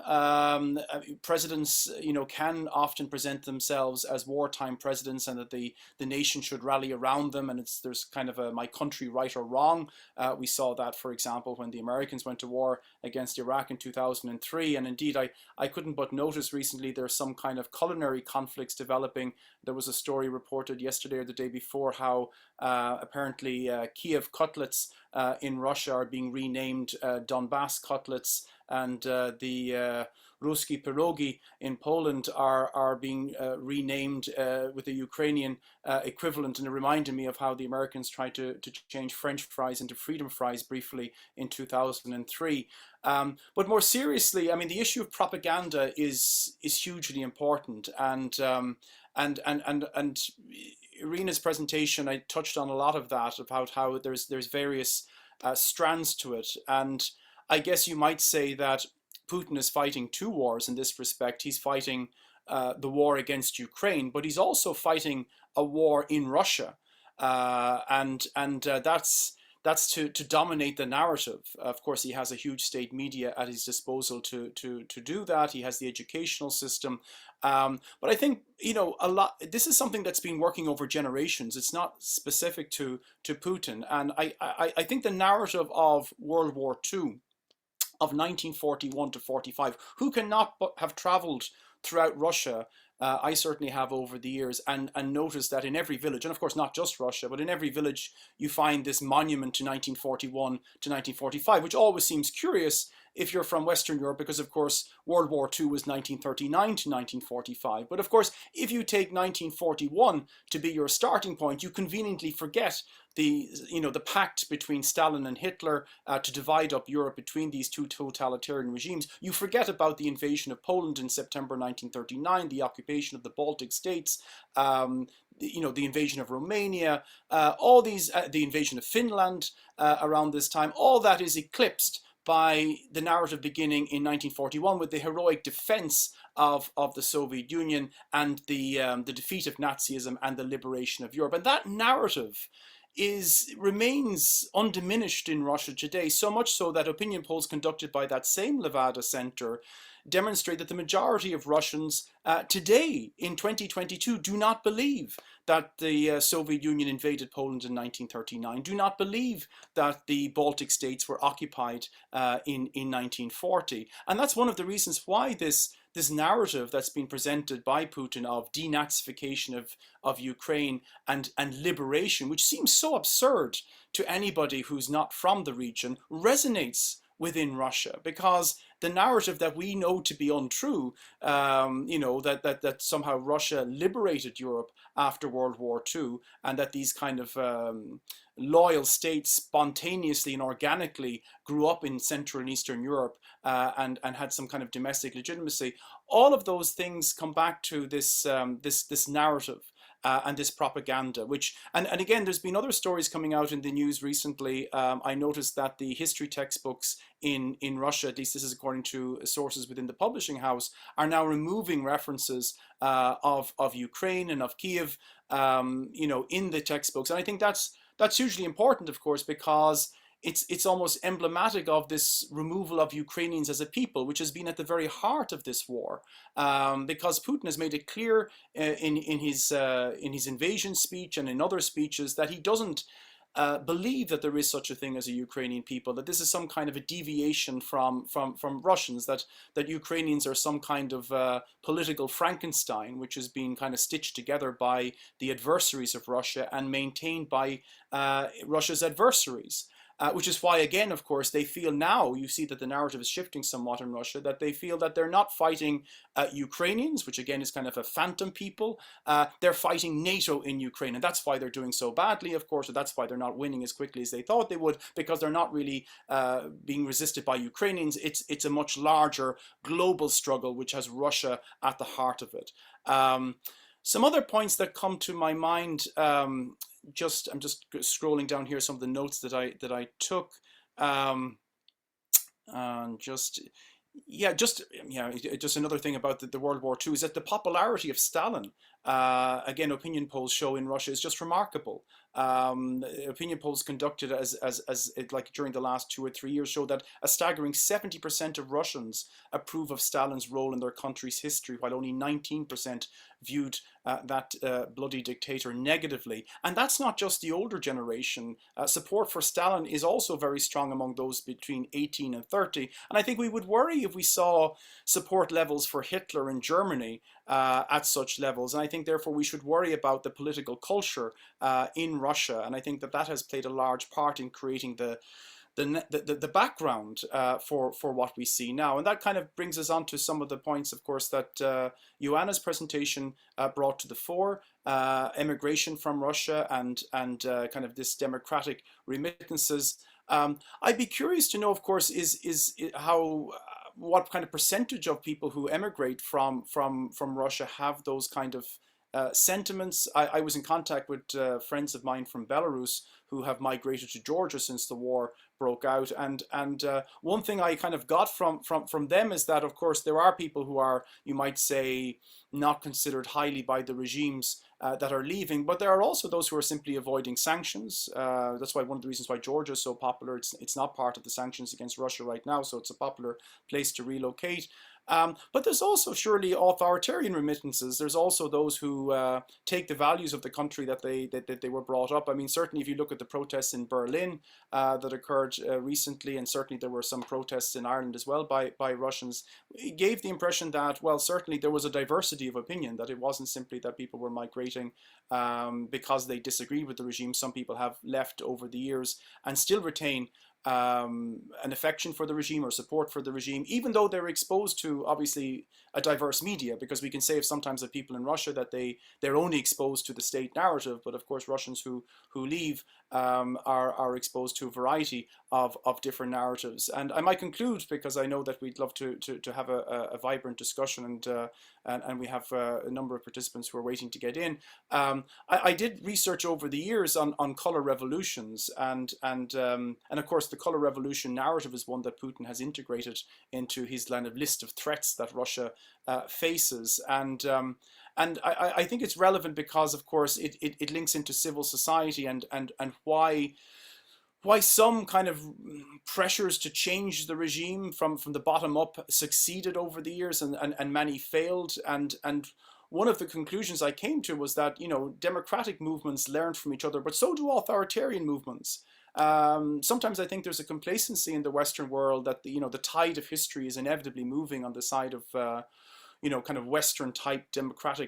Presidents, can often present themselves as wartime presidents, and that the nation should rally around them. And there's kind of a my country right or wrong. We saw that, for example, when the Americans went to war against Iraq in 2003. And indeed, I couldn't but notice recently there's some kind of culinary conflicts developing. There was a story reported yesterday or the day before how apparently Kiev cutlets in Russia are being renamed Donbass cutlets, and the Ruski pierogi in Poland are being renamed with the Ukrainian equivalent. And it reminded me of how the Americans tried to change French fries into freedom fries briefly in 2003. But more seriously, I mean, the issue of propaganda is hugely important, and Irina's presentation, I touched on a lot of that, about how there's various strands to it. And I guess you might say that Putin is fighting two wars in this respect. He's fighting the war against Ukraine, but he's also fighting a war in Russia, and that's to dominate the narrative. Of course, he has a huge state media at his disposal to do that. He has the educational system, but I think this is something that's been working over generations. It's not specific to Putin, and I think the narrative of World War II, of 1941 to 45, who cannot but have traveled throughout Russia? I certainly have over the years, and noticed that in every village, and of course not just Russia, but in every village you find this monument to 1941 to 1945, which always seems curious if you're from Western Europe, because of course World War II was 1939 to 1945. But of course, if you take 1941 to be your starting point, you conveniently forget the pact between Stalin and Hitler to divide up Europe between these two totalitarian regimes. You forget about the invasion of Poland in September 1939, the occupation of the Baltic states, the invasion of Romania, all these, the invasion of Finland around this time. All that is eclipsed by the narrative beginning in 1941 with the heroic defense of the Soviet Union and the defeat of Nazism and the liberation of Europe. And that narrative remains undiminished in Russia today, so much so that opinion polls conducted by that same Levada Center demonstrate that the majority of Russians today in 2022 do not believe that the Soviet Union invaded Poland in 1939, do not believe that the Baltic states were occupied in 1940. And that's one of the reasons why this narrative that's been presented by Putin of denazification of Ukraine and liberation, which seems so absurd to anybody who's not from the region, resonates within Russia, because the narrative that we know to be untrue, that somehow Russia liberated Europe after World War II, and that these kind of loyal states spontaneously and organically grew up in Central and Eastern Europe and had some kind of domestic legitimacy. All of those things come back to this narrative. And this propaganda, and again, there's been other stories coming out in the news recently. I noticed that the history textbooks in Russia, at least this is according to sources within the publishing house, are now removing references of Ukraine and of Kiev, in the textbooks. And I think that's hugely important, of course, because it's almost emblematic of this removal of Ukrainians as a people, which has been at the very heart of this war, because Putin has made it clear in his invasion speech and in other speeches that he doesn't believe that there is such a thing as a Ukrainian people, that this is some kind of a deviation from Russians, that Ukrainians are some kind of political Frankenstein, which has been kind of stitched together by the adversaries of Russia and maintained by Russia's adversaries. Which is why, again, of course, they feel now, you see that the narrative is shifting somewhat in Russia, that they feel that they're not fighting Ukrainians, which again is kind of a phantom people. They're fighting NATO in Ukraine. And that's why they're doing so badly, of course, or that's why they're not winning as quickly as they thought they would, because they're not really being resisted by Ukrainians. It's a much larger global struggle, which has Russia at the heart of it. Some other points that come to my mind, I'm just scrolling down here some of the notes that I took, and just another thing about the World War II is that the popularity of Stalin again, opinion polls show in Russia is just remarkable. Opinion polls conducted like during the last 2 or 3 years show that a staggering 70% of Russians approve of Stalin's role in their country's history, while only 19% viewed that bloody dictator negatively. And that's not just the older generation. Support for Stalin is also very strong among those between 18 and 30. And I think we would worry if we saw support levels for Hitler in Germany at such levels. And I think therefore we should worry about the political culture in Russia. And I think that that has played a large part in creating the background for what we see now. And that kind of brings us on to some of the points, of course, that Joanna's presentation brought to the fore. Immigration from Russia and kind of this democratic remittances. I'd be curious to know, of course, is how what kind of percentage of people who emigrate from Russia have those kind of sentiments. I was in contact with friends of mine from Belarus who have migrated to Georgia since the war broke out, and one thing I kind of got from them is that, of course, there are people who are, you might say, not considered highly by the regimes that are leaving, but there are also those who are simply avoiding sanctions. That's why one of the reasons why Georgia is so popular. It's not part of the sanctions against Russia right now, so it's a popular place to relocate. But there's also surely authoritarian remittances. There's also those who take the values of the country that they were brought up. I mean, certainly if you look at the protests in Berlin that occurred recently, and certainly there were some protests in Ireland as well by Russians, it gave the impression that, well, certainly there was a diversity of opinion, that it wasn't simply that people were migrating because they disagreed with the regime. Some people have left over the years and still retain an affection for the regime or support for the regime, even though they're exposed to obviously a diverse media, because we can say of sometimes of people in Russia that they're only exposed to the state narrative, but of course Russians who leave are exposed to a variety of different narratives. And I might conclude, because I know that we'd love to have a vibrant discussion, and we have a number of participants who are waiting to get in. I did research over the years on color revolutions, and of course the color revolution narrative is one that Putin has integrated into his kind of list of threats that Russia faces. And I think it's relevant because, of course, it links into civil society and why some kind of pressures to change the regime from the bottom up succeeded over the years, and many failed. And one of the conclusions I came to was that, you know, democratic movements learn from each other, but so do authoritarian movements. Sometimes I think there's a complacency in the Western world that the tide of history is inevitably moving on the side of kind of Western type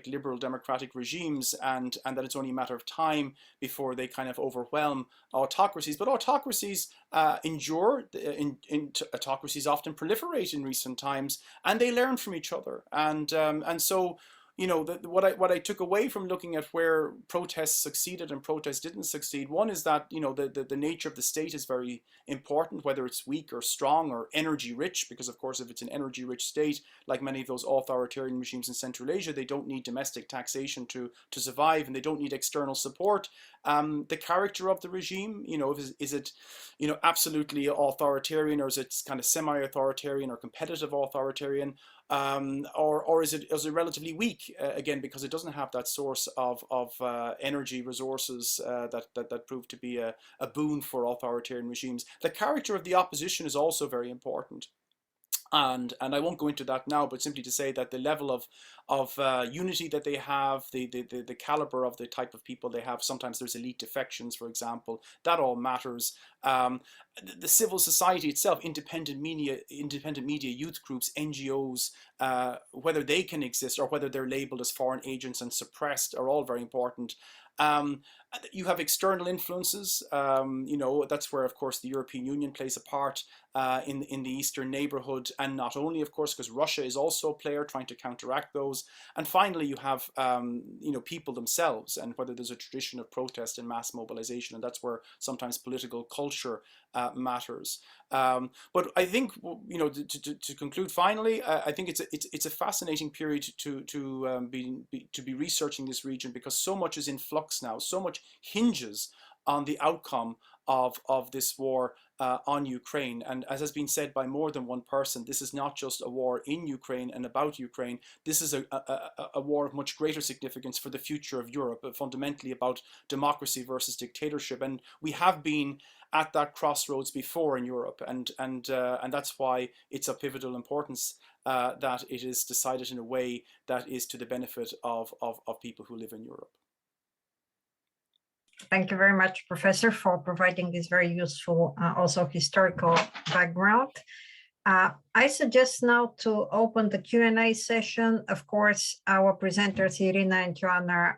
liberal democratic regimes, and that it's only a matter of time before they kind of overwhelm autocracies. But autocracies endure, autocracies often proliferate in recent times, and they learn from each other. And so, what I took away from looking at where protests succeeded and protests didn't succeed, one is that, the nature of the state is very important, whether it's weak or strong or energy rich, because of course, if it's an energy rich state, like many of those authoritarian regimes in Central Asia, they don't need domestic taxation to survive, and they don't need external support. The character of the regime, is it, absolutely authoritarian, or is it kind of semi-authoritarian or competitive authoritarian? Or is it relatively weak, again, because it doesn't have that source of energy resources that prove to be a boon for authoritarian regimes. The character of the opposition is also very important. And I won't go into that now, but simply to say that the level of unity that they have, the caliber of the type of people they have, sometimes there's elite defections, for example, that all matters. The civil society itself, independent media, youth groups, NGOs, whether they can exist or whether they're labeled as foreign agents and suppressed, are all very important. You have external influences, that's where, of course, the European Union plays a part in the Eastern neighborhood, and not only, of course, because Russia is also a player trying to counteract those. And finally, you have, people themselves, and whether there's a tradition of protest and mass mobilization, and that's where sometimes political culture matters. But I think, to conclude finally, I think it's a fascinating period to be researching this region, because so much is in flux now, so much hinges on the outcome of this war on Ukraine. And as has been said by more than one person, this is not just a war in Ukraine and about Ukraine. This is a war of much greater significance for the future of Europe, fundamentally about democracy versus dictatorship. And we have been at that crossroads before in Europe, and that's why it's of pivotal importance that it is decided in a way that is to the benefit of people who live in Europe. Thank you very much, Professor, for providing this very useful, also historical background. I suggest now to open the Q&A session. Of course, our presenters, Irina and Joanna,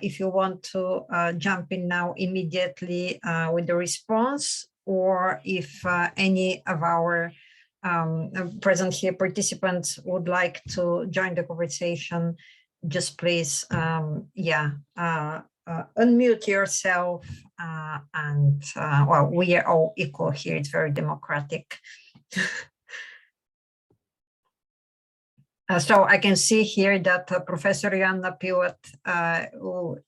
if you want to jump in now immediately with the response, or if any of our present here participants would like to join the conversation, just please, unmute yourself, and well, we are all equal here. It's very democratic. So I can see here that Professor Joanna Piłat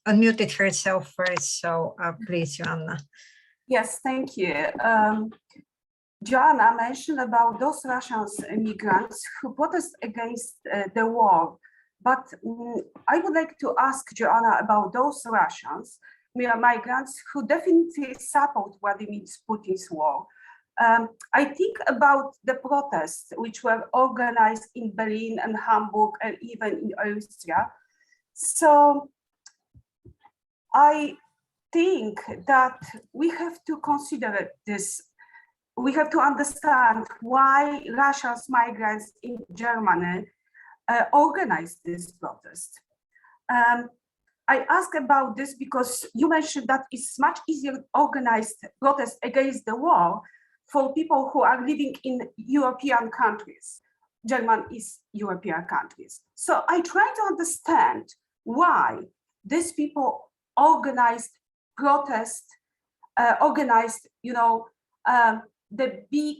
unmuted herself first. So please, Joanna. Yes, thank you. Joanna mentioned about those Russian immigrants who protest against the war. But I would like to ask Joanna about those Russians, migrants who definitely support Vladimir Putin's war. I think about the protests which were organized in Berlin and Hamburg and even in Austria. So I think that we have to consider this. We have to understand why Russia's migrants in Germany organized this protest. I ask about this because you mentioned that it's much easier organized protest against the war for people who are living in European countries, German East European countries. So I try to understand why these people organized protest, the big,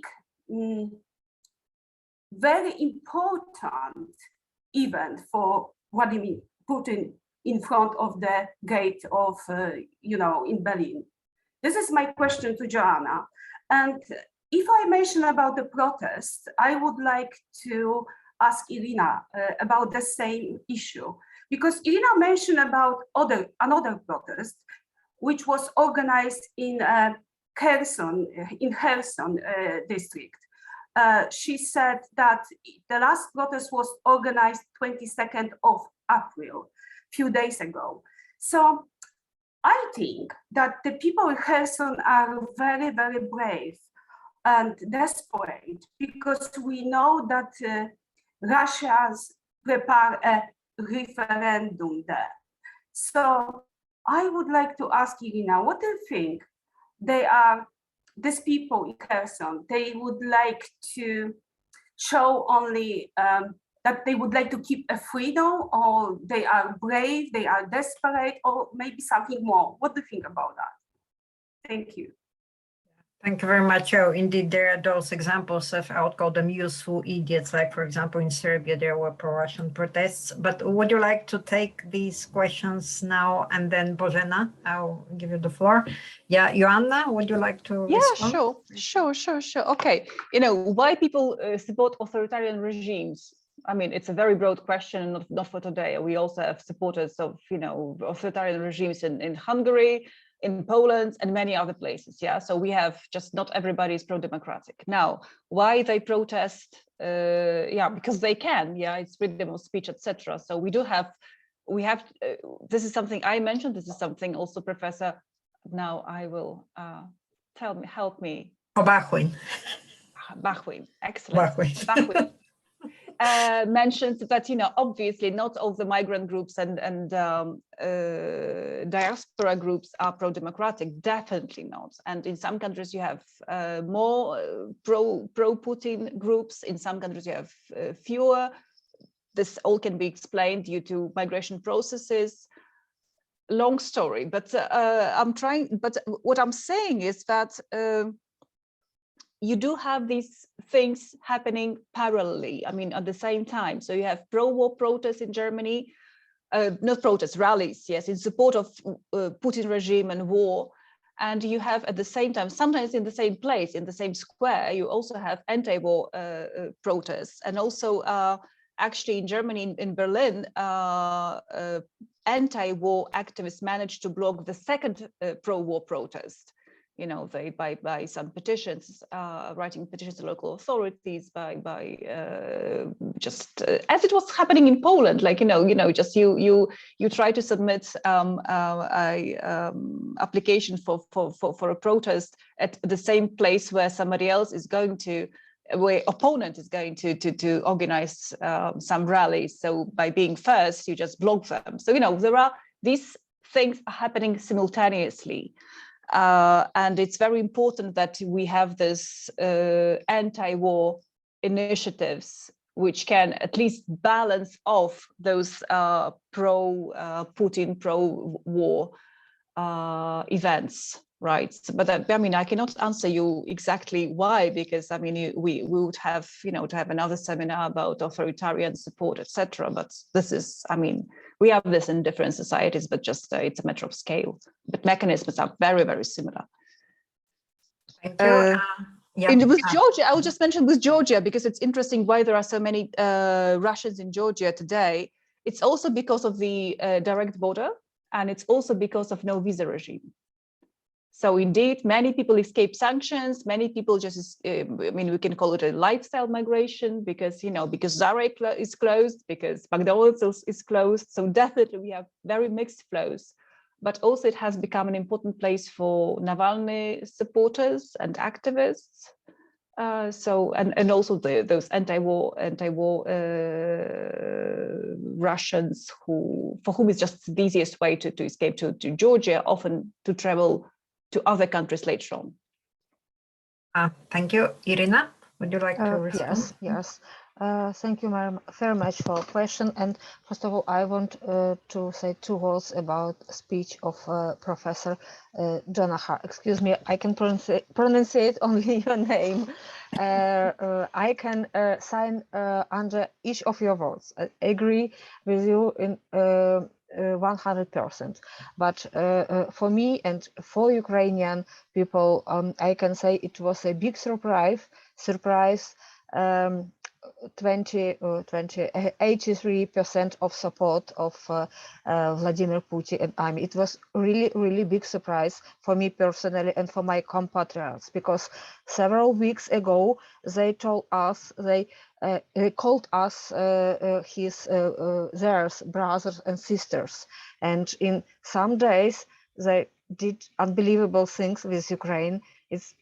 very important event for Vladimir Putin in front of the gate of, in Berlin. This is my question to Joanna. And if I mention about the protest, I would like to ask Irina about the same issue, because Irina mentioned about another protest, which was organized in Kherson district. She said that the last protest was organized 22nd of April, few days ago. So I think that the people in Kherson are very, very brave and desperate, because we know that Russians prepare a referendum there. So I would like to ask Irina, what do you think? These people in Kherson, they would like to show only that they would like to keep a freedom, or they are brave, they are desperate, or maybe something more? What do you think about that? Thank you. Thank you very much. Oh, indeed, there are those examples of, I would call them useful idiots, like, for example, in Serbia, there were pro-Russian protests. But would you like to take these questions now? And then, Božena, I'll give you the floor. Yeah, Joanna, would you like to respond? Sure. Okay. Why people support authoritarian regimes? I mean, it's a very broad question, not for today. We also have supporters of, authoritarian regimes in Hungary, in Poland, and many other places. Yeah, so we have just not everybody is pro-democratic. Now, why they protest? Because they can. Yeah, it's freedom of speech, etc. So we have. This is something I mentioned. This is something also Professor. Now I will help me. Bachwin. Excellent. Bachwin. Mentioned that obviously not all the migrant groups and diaspora groups are pro-democratic, definitely not. And in some countries you have more pro-Putin groups, in some countries you have fewer. This all can be explained due to migration processes. Long story, but what I'm saying is that you do have these things happening parallelly, I mean, at the same time. So you have pro-war protests in Germany, not protests, rallies, yes, in support of Putin regime and war. And you have at the same time, sometimes in the same place, in the same square, you also have anti-war protests. And also actually in Germany, in Berlin, anti-war activists managed to block the second pro-war protest. You know, they by some petitions, writing petitions to local authorities, by just as it was happening in Poland, like just you try to submit a application for a protest at the same place where somebody else is going to, where opponent is going to organize some rallies. So by being first, you just block them. So there are these things happening simultaneously. And it's very important that we have this anti-war initiatives which can at least balance off those pro-Putin, pro-war events, right? But I mean, I cannot answer you exactly why, because I mean, we would have, to have another seminar about authoritarian support, etc. But this is, I mean, we have this in different societies, but just it's a matter of scale. But mechanisms are very, very similar. Thank you. Yeah. And with Georgia, I will just mention with Georgia, because it's interesting why there are so many Russians in Georgia today. It's also because of the direct border, and it's also because of no visa regime. So indeed, many people escape sanctions. Many people just, I mean, we can call it a lifestyle migration because, because Zara is closed, because McDonald's is closed. So definitely we have very mixed flows, but also it has become an important place for Navalny supporters and activists. And also those anti-war Russians for whom it's just the easiest way to escape to Georgia, often to travel to other countries later on. Thank you. Irina, would you like to respond? Yes. Thank you very much for the question. And first of all, I want to say 2 words about speech of Professor Jonaha. Excuse me, I can pronounce only your name. I can sign under each of your words. I agree with you in 100%. But for me and for Ukrainian people, I can say it was a big surprise. 83% of support of Vladimir Putin and army. It was really big surprise for me personally and for my compatriots, because several weeks ago they told us they called us their brothers and sisters, and in some days they did unbelievable things with Ukraine. It's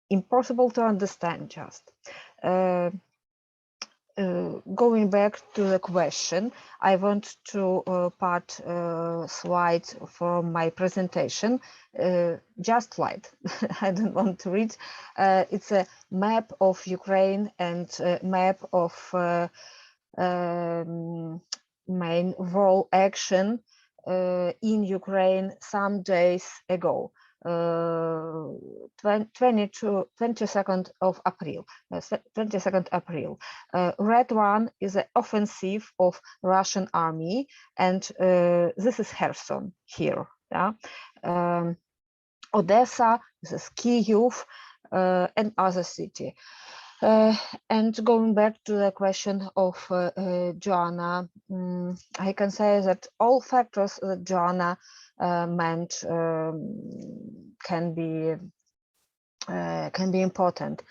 impossible to understand. Just going back to the question, I want to part slide from my presentation, just slide. I don't want to read. It's a map of Ukraine and a map of main war action in Ukraine some days ago. 22nd of April, 22nd April. Red one is the offensive of Russian army, and this is Kherson here. Yeah? Odessa, this is Kyiv, and other city. And going back to the question of Joanna, I can say that all factors that Joanna meant can be important.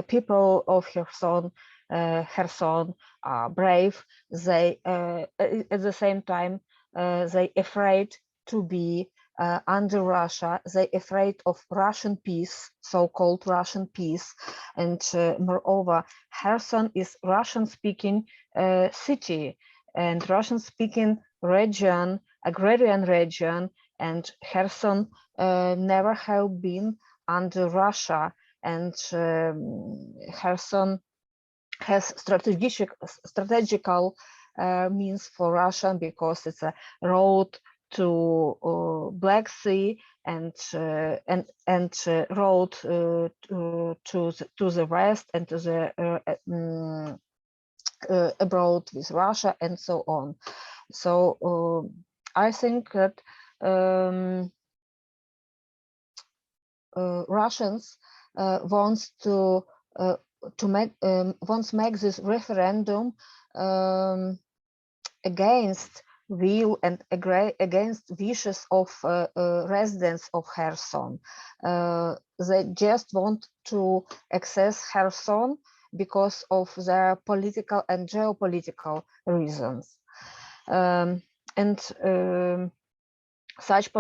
People of Kherson are brave. They at the same time they afraid to be under Russia. They afraid of Russian peace, so-called Russian peace, and moreover, Kherson is Russian-speaking city and Russian-speaking region, agrarian region, and Kherson never have been under Russia, and Kherson has strategical means for Russia because it's a road to Black Sea and road to the west and to the abroad with Russia and so on. So I think that Russians wants to make this referendum against will and against wishes of residents of Kherson. They just want to access Kherson because of their political and geopolitical reasons. Such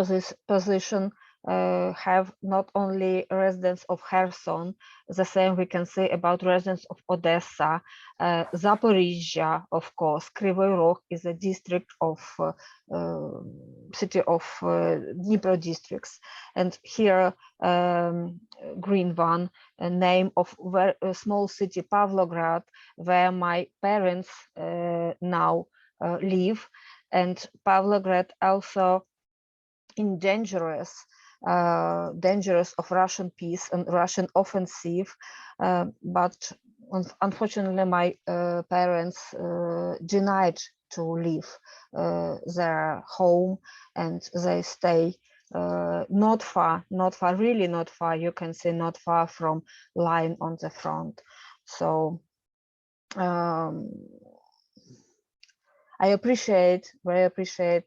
position have not only residents of Kherson, the same we can say about residents of Odessa, Zaporizhia, of course. Kryvyi Rog is a district of city of Dnipro districts, and here green one, a name of a small city Pavlograd, where my parents now live, and Pavlograd also in dangerous of Russian peace and Russian offensive, but unfortunately my parents denied to leave their home, and they stay not far, really not far, you can say not far from line on the front. So I very appreciate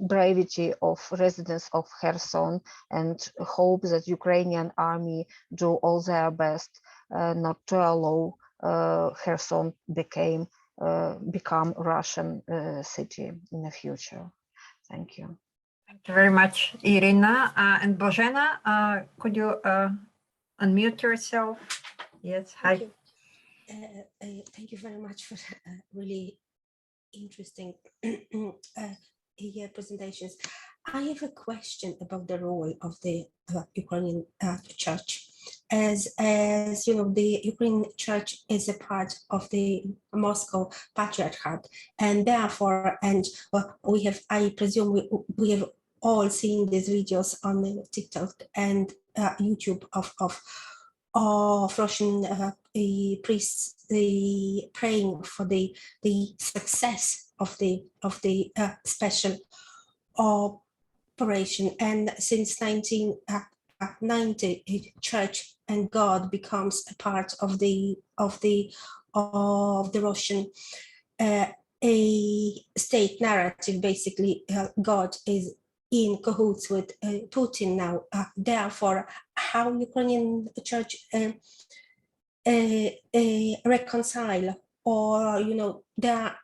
bravery of residents of Kherson, and hope that Ukrainian army do all their best not to allow Kherson become Russian city in the future. Thank you. Thank you very much, Irina. And Bożena, could you unmute yourself? Yes, hi. Thank you very much for really interesting presentations. I have a question about the role of the Ukrainian church. As you know, the Ukrainian church is a part of the Moscow Patriarchate, and therefore, I presume we have all seen these videos on TikTok and YouTube of Russian priests praying for the success of the special operation. And since 1990, church and God becomes a part of the Russian a state narrative. Basically, God is in cahoots with Putin now. Therefore, how Ukrainian church reconcile, or their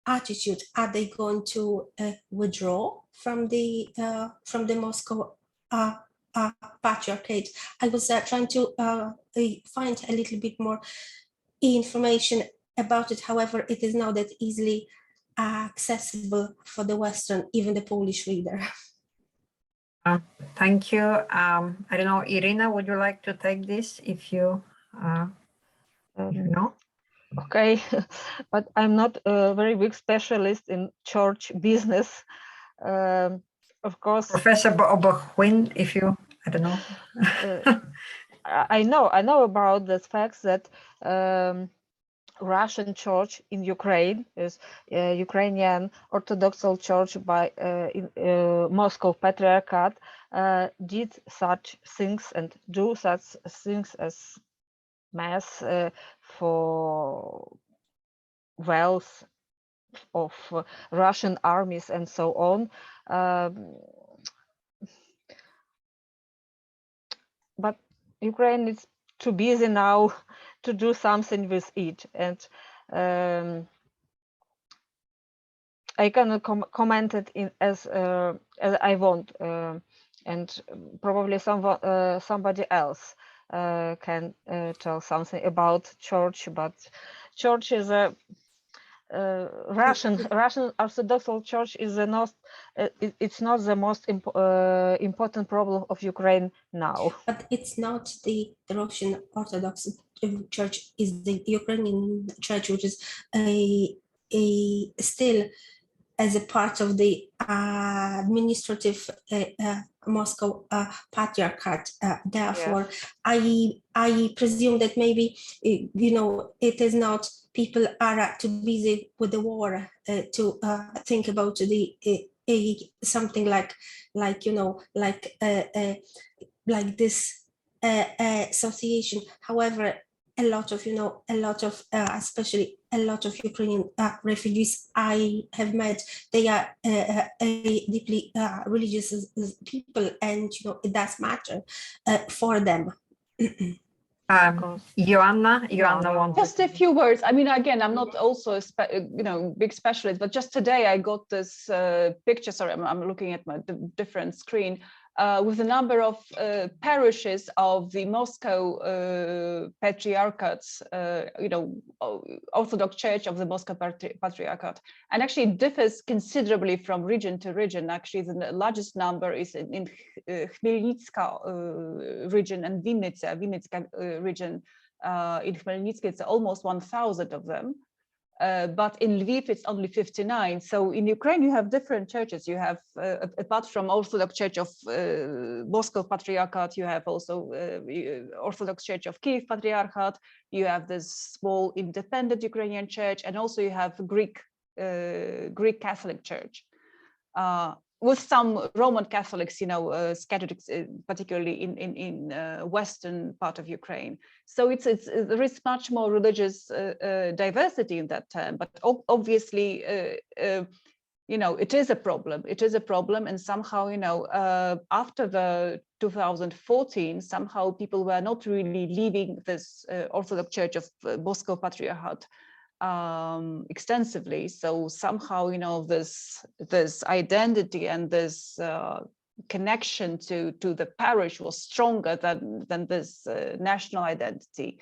attitude? Are they going to withdraw from the Moscow Patriarchate? I was trying to find a little bit more information about it. However, it is not that easily accessible for the Western, even the Polish reader. Thank you. I don't know, Irina, would you like to take this if you know? Okay, but I'm not a very big specialist in church business. Of course, Professor Oberhuin, if you, I don't know. I know about the facts that Russian church in Ukraine is Ukrainian Orthodox Church by Moscow Patriarchate did such things and do such things as mass for wealth of Russian armies and so on. But Ukraine is too busy now to do something with it, and I cannot comment it as I want, and probably somebody else can tell something about church. But church is a Russian Orthodox Church is it's not the most important problem of Ukraine now. But it's not the Russian Orthodox Church, is the Ukrainian Church, which is still as a part of the administrative Moscow Patriarchate. Therefore, yes. I presume that maybe it is not, people are too busy with the war to think about the something like like like this association. However, a lot of especially a lot of Ukrainian refugees I have met, they are deeply religious people, and it does matter for them. Joanna Yeah. wanted Just a few words. I mean, again, I'm not also a big specialist, but just today I got this picture. Sorry, I'm looking at my different screen with the number of parishes of the Moscow Patriarchate's, Orthodox Church of the Moscow Patriarchate, and actually it differs considerably from region to region. Actually, the largest number is in Khmelnytska region and Vinnytska region. In Khmelnytsk, it's almost 1,000 of them, but in Lviv, it's only 59. So in Ukraine, you have different churches. You have, apart from Orthodox Church of Moscow Patriarchate, you have also Orthodox Church of Kiev Patriarchate. You have this small independent Ukrainian church, and also you have Greek Catholic Church. With some Roman Catholics, scattered, particularly in western part of Ukraine. So there is much more religious diversity in that term, but obviously, it is a problem. It is a problem, and somehow, after the 2014, somehow people were not really leaving this Orthodox Church of Moscow Patriarchate extensively. So somehow, this identity and this connection to the parish was stronger than this national identity.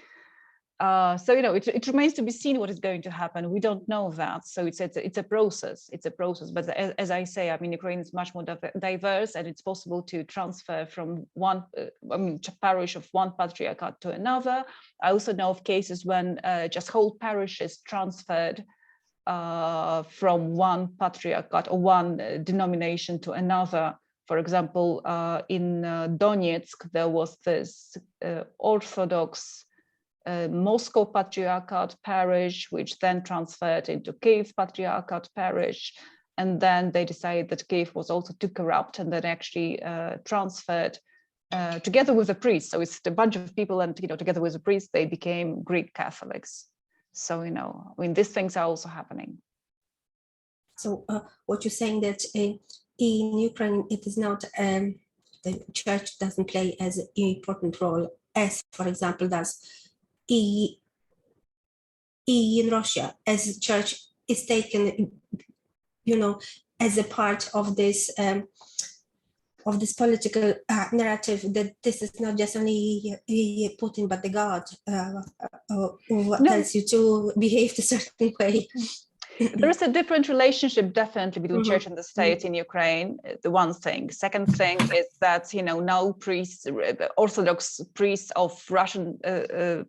So it remains to be seen what is going to happen. We don't know that. So it's a process. It's a process. But as I say, I mean, Ukraine is much more diverse, and it's possible to transfer from one parish of one patriarchate to another. I also know of cases when just whole parishes transferred from one patriarchate or one denomination to another. For example, in Donetsk, there was this Orthodox Moscow Patriarchate parish, which then transferred into Kiev Patriarchate parish. And then they decided that Kiev was also too corrupt, and then actually transferred together with the priest. So it's a bunch of people, and together with the priest, they became Greek Catholics. So I mean, these things are also happening. So what you're saying that in Ukraine, it is not the church doesn't play as an important role as, for example, does in Russia, as church is taken, as a part of this political narrative, that this is not just only Putin, but the God who tells you to behave a certain way. There is a different relationship, definitely, between church and the state in Ukraine. The one thing. Second thing is that now priests, Orthodox priests of Russian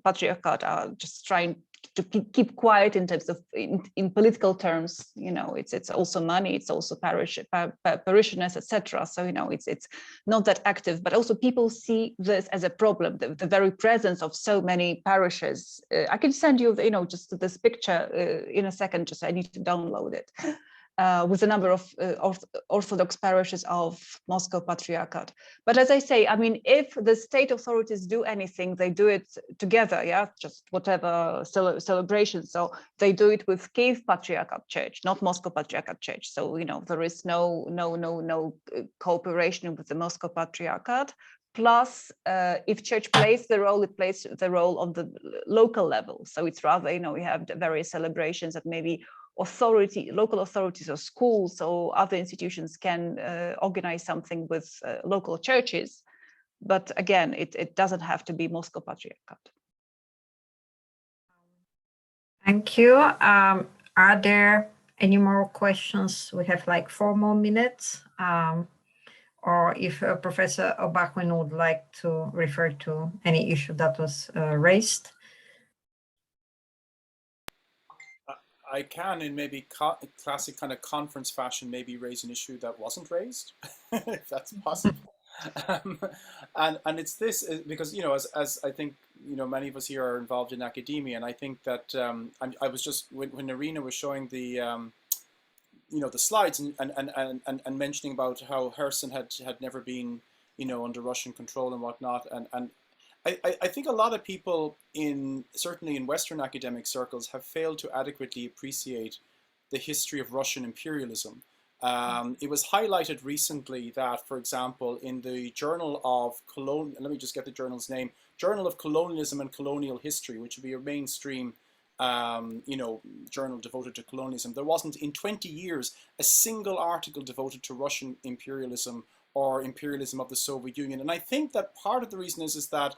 Patriarchate, are just trying to keep quiet in terms of in political terms. It's also money, it's also parishioners, etc. So it's not that active, but also people see this as a problem. The very presence of so many parishes. I can send you just this picture in a second. Just I need to download it. With a number of Orthodox parishes of Moscow Patriarchate. But as I say, I mean, if the state authorities do anything, they do it together, just whatever celebration. So they do it with Kiev Patriarchate Church, not Moscow Patriarchate Church. So, there is no cooperation with the Moscow Patriarchate. Plus, if church plays the role, it plays the role on the local level. So it's rather, we have various celebrations that maybe local authorities or schools or other institutions can organize something with local churches. But again, it doesn't have to be Moscow Patriarchate. Thank you. Are there any more questions? We have like 4 more minutes. Or if Professor Obachwin would like to refer to any issue that was raised. I can, in maybe classic kind of conference fashion, maybe raise an issue that wasn't raised, if that's possible. And it's this, because, as I think, many of us here are involved in academia, and I think that I was just, when Irina was showing the the slides and mentioning about how Kherson had never been, under Russian control and whatnot. And I think a lot of people certainly in Western academic circles have failed to adequately appreciate the history of Russian imperialism. It was highlighted recently that, for example, in the Journal of let me just get the journal's name, Journal of Colonialism and Colonial History, which would be a mainstream journal devoted to colonialism. There wasn't in 20 years a single article devoted to Russian imperialism or imperialism of the Soviet Union. And I think that part of the reason is that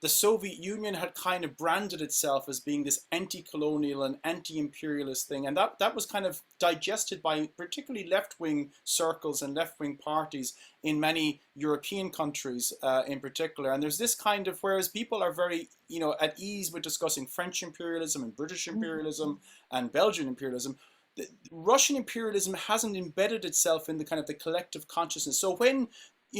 the Soviet Union had kind of branded itself as being this anti-colonial and anti-imperialist thing. And that was kind of digested by particularly left-wing circles and left-wing parties in many European countries in particular. And there's this kind of, whereas people are very, at ease with discussing French imperialism and British imperialism and Belgian imperialism, Russian imperialism hasn't embedded itself in the kind of the collective consciousness. So when,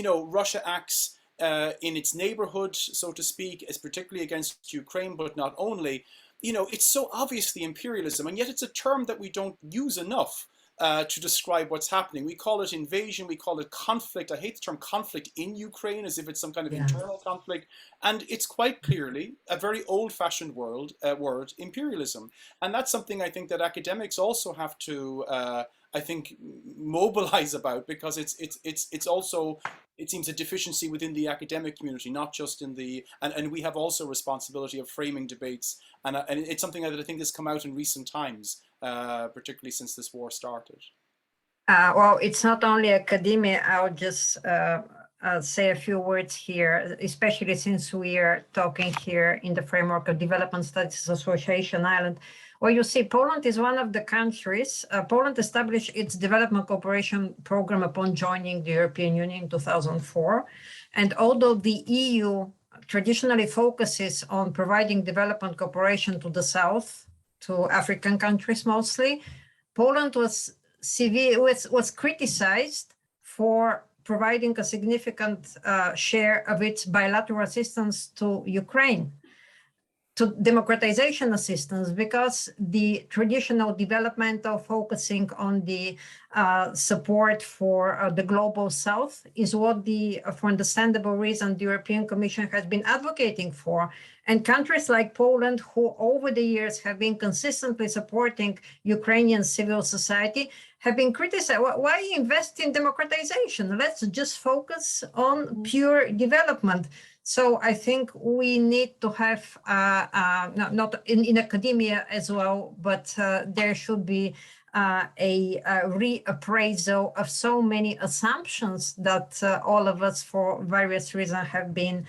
Russia acts in its neighborhood, so to speak, is particularly against Ukraine, but not only, it's so obviously imperialism, and yet it's a term that we don't use enough to describe what's happening. We call it invasion, we call it conflict. I hate the term conflict in Ukraine as if it's some kind of internal conflict, and it's quite clearly a very old-fashioned word, imperialism. And that's something I think that academics also have to I think mobilize about, because it's also, it seems, a deficiency within the academic community, not just in the, and we have also responsibility of framing debates, and it's something that I think has come out in recent times, particularly since this war started. Well, it's not only academia. I'll just say a few words here, especially since we are talking here in the framework of Development Studies Association Ireland. Well, you see, Poland is one of the countries. Poland established its development cooperation program upon joining the European Union in 2004. And although the EU traditionally focuses on providing development cooperation to the south, to African countries mostly, Poland was criticized for providing a significant share of its bilateral assistance to Ukraine, to democratization assistance, because the traditional development of focusing on the support for the global south is what for understandable reason, the European Commission has been advocating for. And countries like Poland, who over the years have been consistently supporting Ukrainian civil society, have been criticized. Why invest in democratization? Let's just focus on pure development. So I think we need to have, not in academia as well, but there should be a reappraisal of so many assumptions that all of us, for various reasons, have been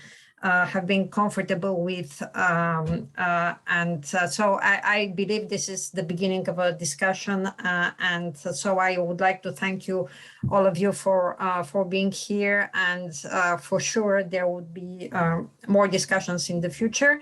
comfortable with, so I believe this is the beginning of a discussion, and so I would like to thank you, all of you, for being here, and for sure there would be more discussions in the future.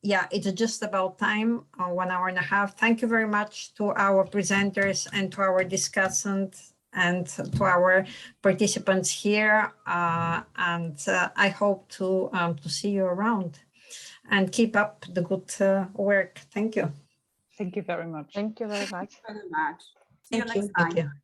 Yeah, it's just about time, 1 hour and a half. Thank you very much to our presenters and to our discussants and to our participants here, and I hope to see you around, and keep up the good work. Thank you. Thank you very much. Thank you very much. Very much. See you Thank you. next time. Thank you.